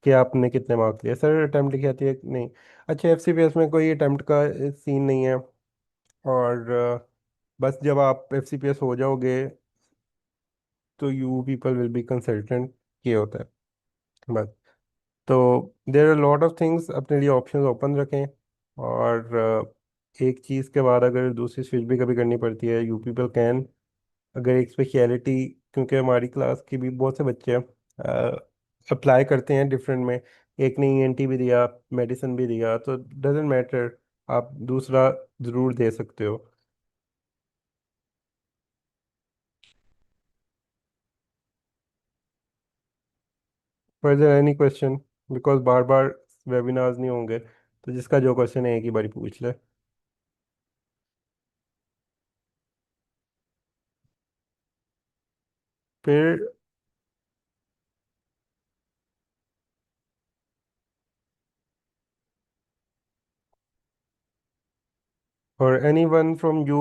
कि आपने कितने मार्क्स लिए। सर अटेम्प्ट लिखी आती है कि नहीं? अच्छा, एफसीपीएस में कोई अटेम्प्ट का सीन नहीं है। और बस जब आप एफसीपीएस हो जाओगे तो you people will be consultant, ये होता है बस। तो there are lot of things, अपने लिए ऑप्शंस ओपन रखें। और एक चीज़ के बाद अगर दूसरी स्विच भी कभी करनी पड़ती है, यू पीपल कैन। अगर एक स्पेशलिटी, क्योंकि हमारी क्लास के भी बहुत से बच्चे अप्लाई करते हैं डिफरेंट में, एक ने ईएनटी भी दिया, मेडिसिन भी दिया, तो डजेंट मैटर, आप दूसरा ज़रूर दे सकते हो। For their any question? Because bar bar webinars नहीं होंगे, तो जिसका जो क्वेश्चन है एक ही बारी पूछ ले। फिर और any one from you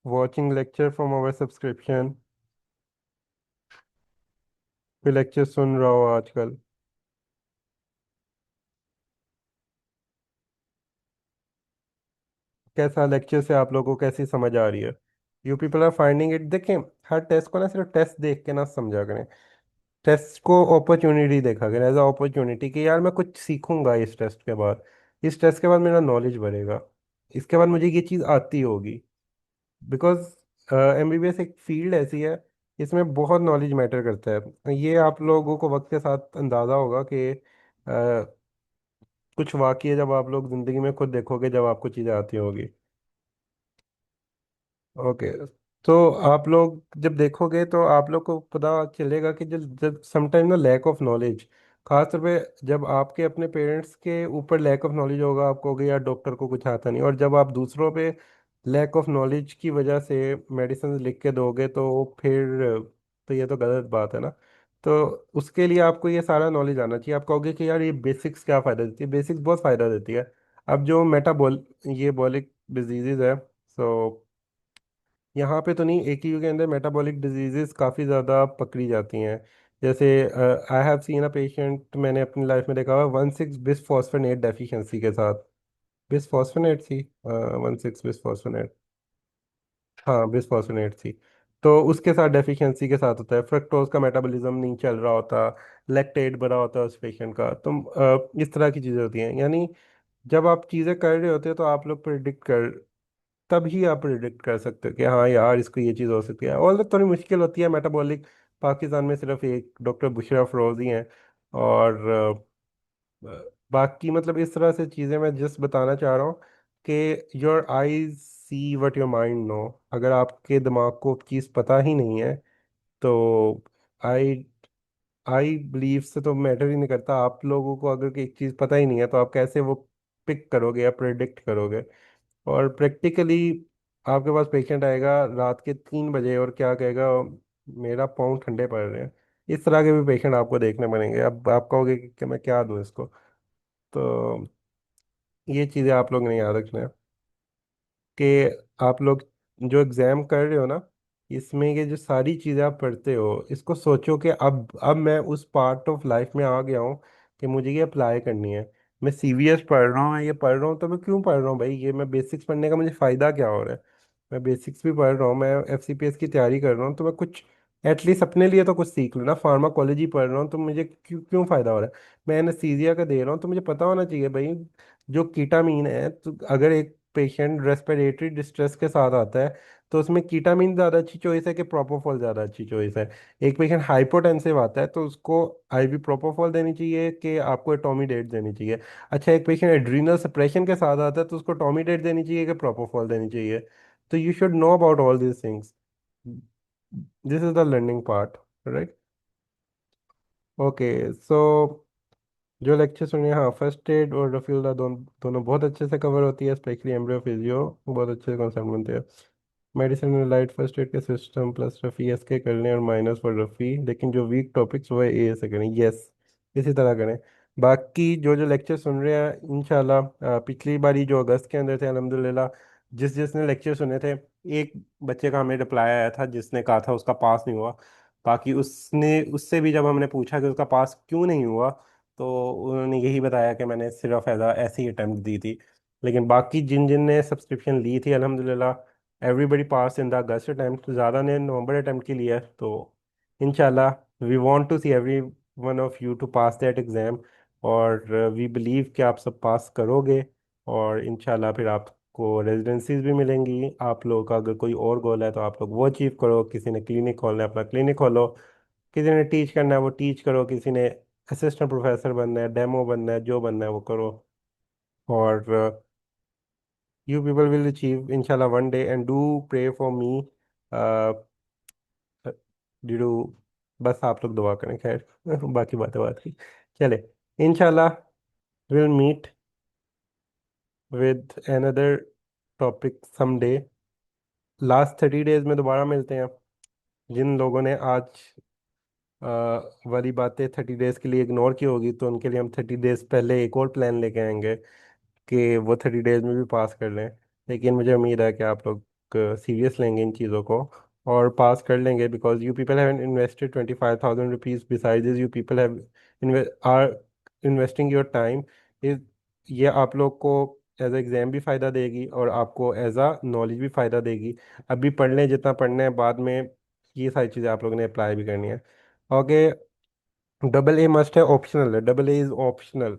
watching lecture from our subscription? कोई लेक्चर सुन रहा हो आजकल? कैसा लेक्चर से आप लोगों को कैसी समझ आ रही है? You people are finding it. देखें, हर टेस्ट को ना सिर्फ टेस्ट देख के ना समझा करें। टेस्ट को अपॉर्चुनिटी देखा करें, एज अ अपॉर्चुनिटी कि यार मैं कुछ सीखूंगा इस टेस्ट के बाद। इस टेस्ट के बाद मेरा नॉलेज बढ़ेगा। इसके बाद मुझे ये चीज़ आती होगी। बिकॉज एमबीबीएस एक फील्ड ऐसी है, इसमें बहुत नॉलेज मैटर करता है। ये आप लोगों को वक्त के साथ अंदाज़ा होगा कि कुछ वाकई जब आप लोग जिंदगी में खुद देखोगे, जब आपको चीजें आती होगी। ओके। तो आप लोग जब देखोगे तो आप लोग को पता चलेगा कि जब जब समटाइम ना लैक ऑफ नॉलेज, खासतौर पे जब आपके अपने पेरेंट्स के ऊपर लैक ऑफ नॉलेज होगा, आपको होगा यार डॉक्टर को कुछ आता नहीं, और जब आप दूसरों पे लैक ऑफ नॉलेज की वजह से मेडिसिन लिख के दोगे तो फिर तो ये तो गलत बात है ना। तो उसके लिए आपको ये सारा नॉलेज आना चाहिए। आप कहोगे कि यार ये बेसिक्स क्या फ़ायदा देती है? बेसिक्स बहुत फ़ायदा देती है। अब जो मेटाबॉल ये बॉलिक डिजीजेज है, सो यहाँ पे तो नहीं, AQU के अंदर मेटाबॉलिक डिजीजेस काफ़ी ज़्यादा पकड़ी जाती हैं। जैसे I have seen a patient, मैंने अपनी लाइफ में देखा हुआ 1,6 बिसफॉस्फोनेट डेफिशिएंसी के साथ। बिसफॉस्फोनेट थी, 1,6 बिसफॉस्फोनेट। हाँ, बिसफॉस्फोनेट थी। तो उसके साथ डेफिशिएंसी के साथ होता है, फ्रक्टोज का मेटाबॉलिज्म नहीं चल रहा होता, लैक्टेट बढ़ा होता है उस पेशेंट का। तो इस तरह की चीज़ें होती हैं। यानी जब आप चीज़ें कर रहे होते हो तो आप लोग प्रिडिक्ट कर तभी आप प्रिडिक्ट कर सकते हो कि हाँ यार इसको ये चीज़ हो सकती है। और थोड़ी मुश्किल होती है मेटाबॉलिक। पाकिस्तान में सिर्फ एक डॉक्टर बुशरा फरोज ही हैं। और बाकी मतलब इस तरह से चीज़ें मैं जस्ट बताना चाह रहा हूँ कि your eyes see what your mind know. अगर आपके दिमाग को चीज़ पता ही नहीं है तो आई आई बिलीव से तो मैटर ही नहीं करता। आप लोगों को अगर एक चीज़ पता ही नहीं है तो आप कैसे वो पिक करोगे या प्रिडिक्ट करोगे? और प्रैक्टिकली आपके पास पेशेंट आएगा रात के 3 बजे और क्या कहेगा, मेरा पाँव ठंडे पड़ रहे हैं। इस तरह के भी पेशेंट आपको देखने पड़ेंगे। अब आप कहोगे कि मैं क्या दूं इसको? तो ये चीज़ें आप लोग ने याद रखना है कि आप लोग जो एग्ज़ाम कर रहे हो ना, इसमें ये जो सारी चीज़ें आप पढ़ते हो, इसको सोचो कि अब मैं उस पार्ट ऑफ लाइफ में आ गया हूँ कि मुझे ये अप्लाई करनी है। मैं सीवीएस पढ़ रहा हूँ, मैं ये पढ़ रहा हूँ, तो मैं क्यों पढ़ रहा हूँ भाई? ये मैं बेसिक्स पढ़ने का मुझे फ़ायदा क्या हो रहा है? मैं बेसिक्स भी पढ़ रहा हूँ, मैं एफसीपीएस की तैयारी कर रहा हूँ, तो मैं कुछ एटलीस्ट अपने लिए तो कुछ सीख लूँ ना। फार्माकोलॉजी पढ़ रहा हूँ तो मुझे क्यों क्यों फ़ायदा हो रहा है? मैं एनेस्थीसिया का दे रहा हूँ तो मुझे पता होना चाहिए भाई, जो कीटामीन है, तो अगर एक पेशेंट रेस्पिरेटरी डिस्ट्रेस के साथ आता है तो उसमें कीटामीन ज़्यादा अच्छी चॉइस है कि प्रोपोफॉल ज़्यादा अच्छी चॉइस है? एक पेशेंट हाइपोटेंसिव आता है तो उसको IV प्रोपोफॉल देनी चाहिए कि आपको एटोमीडेट देनी चाहिए? अच्छा, एक पेशेंट एड्रीनल सप्रेशन के साथ आता है तो उसको टोमीडेट देनी चाहिए कि प्रोपोफॉल देनी चाहिए? तो you should know about all these things. This is the learning part, right? Okay, so जो लेक्चर सुनिए, हाँ, फर्स्ट एड और रफील्डा दोनों बहुत अच्छे से कवर होती है, स्पेशली एम्ब्रियो फिजियो बहुत अच्छे कॉन्सेप्ट बनते हैं। मेडिसिन में लाइट फर्स्ट एड के सिस्टम प्लस रफ़ी एस के कर लें और माइनस फॉर रफ़ी, लेकिन जो वीक टॉपिक्स वो ए से करें। यस, इसी तरह करें। बाकी जो जो लेक्चर सुन रहे हैं इंशाल्लाह, पिछली बारी जो अगस्त के अंदर थे अल्हम्दुलिल्लाह, जिस जिसने लेक्चर सुने थे, एक बच्चे का हमें रिप्लाई आया था जिसने कहा था उसका पास नहीं हुआ। बाकी उसने उससे भी जब हमने पूछा कि उसका पास क्यों नहीं हुआ, तो उन्होंने यही बताया कि मैंने सिर्फ ऐसे ही अटेम्प्ट दी थी। लेकिन बाकी जिन जिन ने सब्सक्रिप्शन ली थी अल्हम्दुलिल्लाह, everybody pass in the August attempt, ज़्यादा ने नवंबर अटेम्प्ट की लिया है। तो इंशाल्लाह we want to see every one of you to pass that exam, और वी बिलीव कि आप सब पास करोगे। और इंशाल्लाह फिर आपको रेजिडेंसीज भी मिलेंगी। आप लोगों का अगर कोई और गोल है तो आप लोग वो अचीव करो। किसी ने क्लिनिक खोलना है, अपना क्लिनिक खोलो। किसी ने टीच करना है, वो टीच करो। किसी ने असिस्टेंट प्रोफेसर बनना है, डेमो बनना है, जो बनना है वो करो। और यू पीपल विल अचीव इंशाल्लाह one day, and do pray for me. Do बस आप लोग दुआ करें, खैर बाकी बातें बात की। चले, इंशाल्लाह will meet with another topic someday। Last 30 days में दोबारा मिलते हैं। जिन लोगों ने आज वाली बातें 30 डेज के लिए इग्नोर की होगी, तो उनके लिए हम 30 डेज पहले एक और प्लान लेके आएंगे कि वो 30 डेज में भी पास कर लें। लेकिन मुझे उम्मीद है कि आप लोग सीरियस लेंगे इन चीज़ों को और पास कर लेंगे, because you people have invested 25,000 rupees, beside this you people have are investing your time. इस ये आप लोग को एज एग्ज़ाम भी फ़ायदा देगी और आपको एज अ नॉलेज भी फ़ायदा देगी। अभी पढ़ लें जितना पढ़ना है, बाद में ये सारी चीज़ें आप लोगों ने अप्लाई भी करनी है। ओके, डबल ए मस्ट है, ऑप्शनल है। Double A is optional,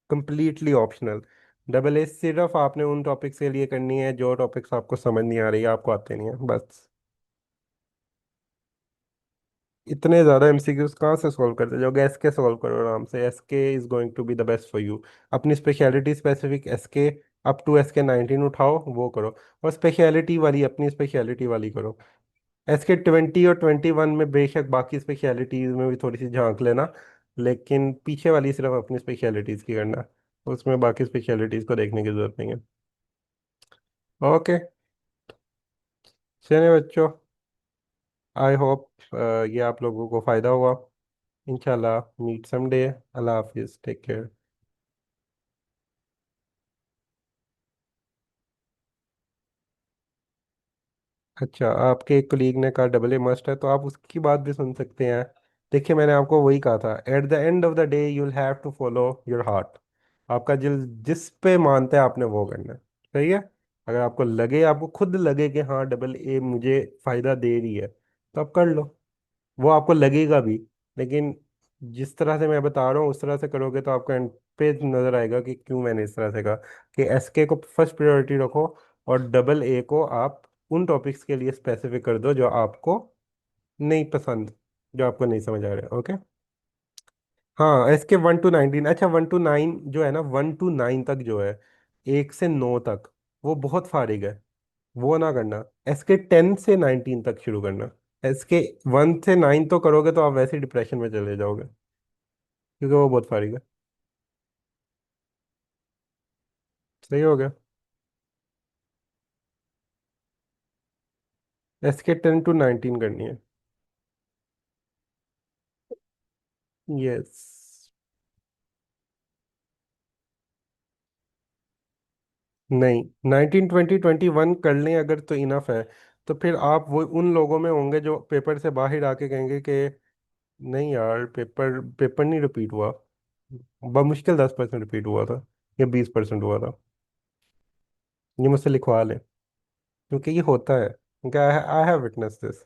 completely optional. Double A सिर्फ आपने उन टॉपिक्स के लिए करनी है जो टॉपिक्स आपको समझ नहीं आ रही है, आपको आते नहीं है, बस। इतने ज़्यादा एमसीक्यूज कहाँ से सॉल्व करते जाओगे? एसके सॉल्व करो आराम से। SK is going to be the best for you. अपनी speciality specific SK up to SK 19 उठाओ, वो करो। और स्पेशलिटी वाली, अपनी स्पेशलिटी वाली करो। SK 20 और 21 में बेशक बाकी स्पेशलिटीज में भी थोड़ी सी झांक लेना, लेकिन पीछे वाली सिर्फ अपनी स्पेशलिटीज की करना। उसमें बाकी स्पेशलिटीज को देखने की जरूरत नहीं है। ओके, चलिए बच्चों, आई होप ये आप लोगों को फ़ायदा हुआ। इंशाल्लाह मीट समडे। अल्लाह हाफिज़, टेक केयर। अच्छा, आपके एक कोलीग ने कहा डबल ए मस्ट है, तो आप उसकी बात भी सुन सकते हैं। देखिए, मैंने आपको वही कहा था, at the end of the day you will have to follow your heart. आपका दिल जिस पे मानता है आपने वो करना है। सही है। अगर आपको लगे, आपको खुद लगे कि हाँ डबल ए मुझे फ़ायदा दे रही है, तो आप कर लो। वो आपको लगेगा भी, लेकिन जिस तरह से मैं बता रहा हूँ उस तरह से करोगे तो आपको एंड पे नजर आएगा कि क्यों मैंने इस तरह से कहा कि एसके को फर्स्ट प्रायोरिटी रखो, और डबल ए को आप उन टॉपिक्स के लिए स्पेसिफिक कर दो जो आपको नहीं पसंद, जो आपको नहीं समझ आ रहा। ओके। हाँ, SK 1 to 19, अच्छा 1 to 9 जो है ना, 1 to 9 तक जो है, 1 से 9 तक, वो बहुत फारिग है। वो ना करना। SK 10 से 19 तक शुरू करना। SK 1 से 9 तो करोगे तो आप वैसे ही डिप्रेशन में चले जाओगे, क्योंकि वो बहुत फारिग है। सही हो गया। SK 10 to 19 करनी है। यस। नहीं, 19 20 21 कर लें अगर तो इनफ है। तो फिर आप वो उन लोगों में होंगे जो पेपर से बाहर आके कहेंगे कि नहीं यार, पेपर पेपर नहीं रिपीट हुआ, बमुश्किल 10% रिपीट हुआ था या 20% हुआ था। ये मुझसे लिखवा लें, क्योंकि ये होता है, क्योंकि आई हैव विटनेस दिस।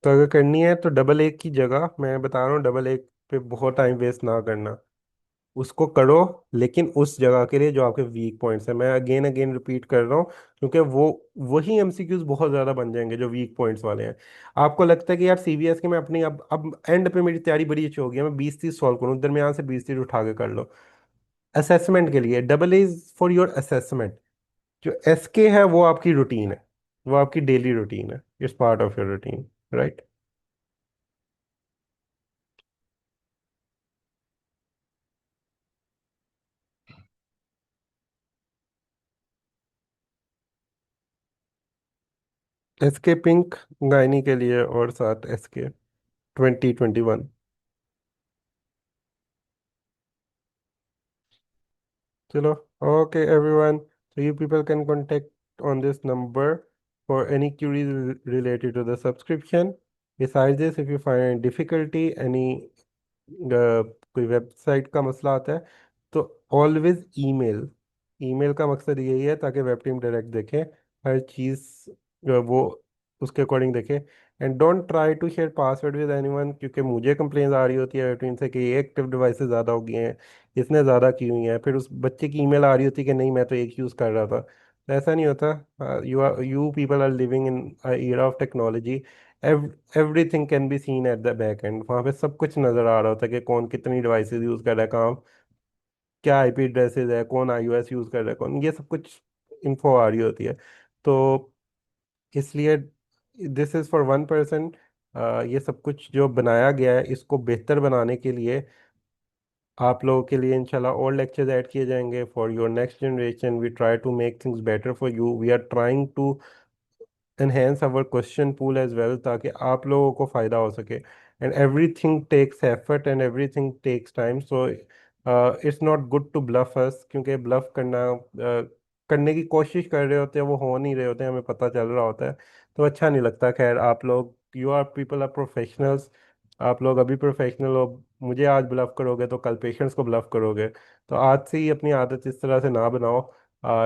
तो अगर करनी है तो डबल एक की जगह मैं बता रहा हूँ, डबल एक पे बहुत टाइम वेस्ट ना करना। उसको करो, लेकिन उस जगह के लिए जो आपके वीक पॉइंट्स है। मैं अगेन अगेन रिपीट कर रहा हूँ, क्योंकि वो वही एमसीक्यूज बहुत ज़्यादा बन जाएंगे जो वीक पॉइंट्स वाले हैं। आपको लगता है कि यार सीबीएस के मैं अपनी, अब एंड पे मेरी तैयारी बड़ी अच्छी हो गई है, मैं 20 30 सॉल्व करूँ, दरमियान से 20 30 उठा के कर लो। असेसमेंट के लिए double is for your assessment. जो एसके है वो आपकी रूटीन है, वो आपकी डेली रूटीन है, it's part of your routine, right. एसके पिंक गायनी के लिए, और साथ एसके 2021. Chalo. Okay, everyone. So you people can contact on this number for any queries related to the subscription. Besides this, if you find any difficulty, any कोई website का मसला आता है, तो ऑलवेज ईमेल। ईमेल का मकसद यही है ताकि वेब टीम डायरेक्ट देखे हर चीज़, वो उसके अकॉर्डिंग देखे। And don't try to share password with anyone, क्योंकि मुझे कंप्लेन आ रही होती है वेब टीम से कि ये एक्टिव डिवाइसेस ज़्यादा हो गई हैं, इसने ज़्यादा की हुई हैं, फिर उस बच्चे की ईमेल आ रही होती है कि नहीं मैं तो एक यूज़ कर रहा था। तो ऐसा नहीं होता। You people are living in era of technology. Everything can be seen at the back end, वहाँ पे सब कुछ नज़र आ रहा होता है कि कौन कितनी डिवाइसेस यूज़ कर रहा है, कहाँ क्या आईपी एड्रेसेस है, कौन iOS यूज़ कर रहा है, कौन, ये सब कुछ इंफो आ रही होती है। तो इसलिए दिस इज़ फॉर 1%। ये सब कुछ जो बनाया गया है इसको बेहतर बनाने के लिए आप लोगों के लिए इंशाल्लाह और लेक्चर्स ऐड किए जाएंगे for your next generation. We try to make things better for you. We are trying to enhance our question pool as well, ताकि आप लोगों को फ़ायदा हो सके। And everything takes effort and everything takes time, so it's not good to bluff us, क्योंकि bluff करने की कोशिश कर रहे होते हैं, वो हो नहीं रहे होते हैं, हमें पता चल रहा होता है, तो अच्छा नहीं लगता। खैर, आप लोग, you are people are professionals. आप लोग अभी प्रोफेशनल हो, मुझे आज ब्लफ करोगे तो कल पेशेंट्स को ब्लफ करोगे, तो आज से ही अपनी आदत इस तरह से ना बनाओ।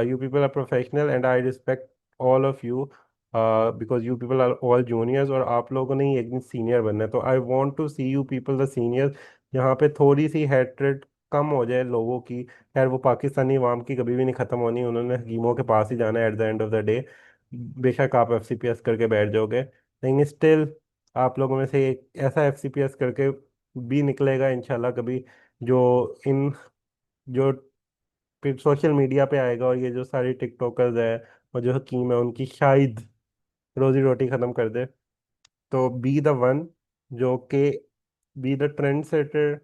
You people are professional and I respect all of you, because you people are all juniors, और आप लोगों ने ही एक दिन सीनियर बनना है। तो I want to see you people the seniors, यहाँ पे थोड़ी सी हेट्रेड कम हो जाए लोगों की। खैर, वो पाकिस्तानी अवाम की कभी भी नहीं ख़त्म होनी, उन्होंने हकीमों के पास ही जाना है eight the end of the day. बेशक आप FCPS करके बैठ जाओगे, लेकिन स्टिल आप लोगों में से एक ऐसा FCPS करके भी निकलेगा इंशाल्लाह कभी, जो इन जो फिर सोशल मीडिया पे आएगा, और ये जो सारे टिकटॉकर्स है और जो हकीम है उनकी शायद रोजी रोटी खत्म कर दे। तो बी द वन, जो कि बी द ट्रेंड सेटर,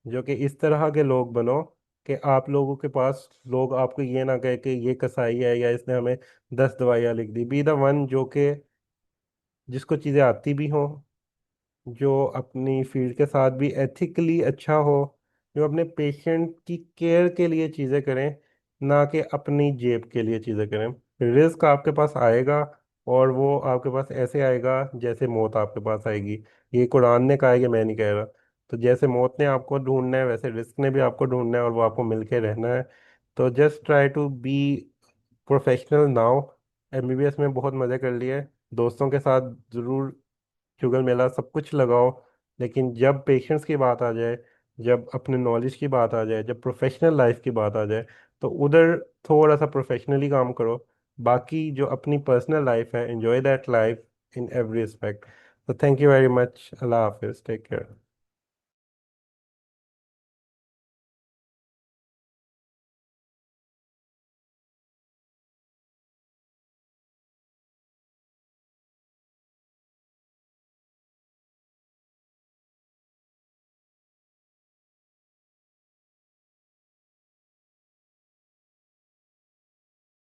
जो कि इस तरह के लोग बनो कि आप लोगों के पास लोग आपको ये ना कहे कि ये कसाई है या इसने हमें 10 दवाइयाँ लिख दी। बी द वन जो कि जिसको चीज़ें आती भी हों, जो अपनी फील्ड के साथ भी एथिकली अच्छा हो, जो अपने पेशेंट की केयर के लिए चीज़ें करें, ना कि अपनी जेब के लिए चीज़ें करें। रिस्क आपके पास आएगा, और वो आपके पास ऐसे आएगा जैसे मौत आपके पास आएगी। ये कुरान ने कहा है, कि मैं नहीं कह रहा। तो जैसे मौत ने आपको ढूंढना है, वैसे रिस्क ने भी आपको ढूंढना है, और वो आपको मिल के रहना है। तो just try to be professional now. MBBS में बहुत मज़े कर लिए, दोस्तों के साथ ज़रूर शुगर मेला सब कुछ लगाओ, लेकिन जब पेशेंट्स की बात आ जाए, जब अपने नॉलेज की बात आ जाए, जब प्रोफेशनल लाइफ की बात आ जाए, तो उधर थोड़ा सा प्रोफेशनली काम करो। बाकी जो अपनी पर्सनल लाइफ है, enjoy that life in every aspect. तो थैंक यू वेरी मच। अल्लाह हाफिज़, टेक केयर।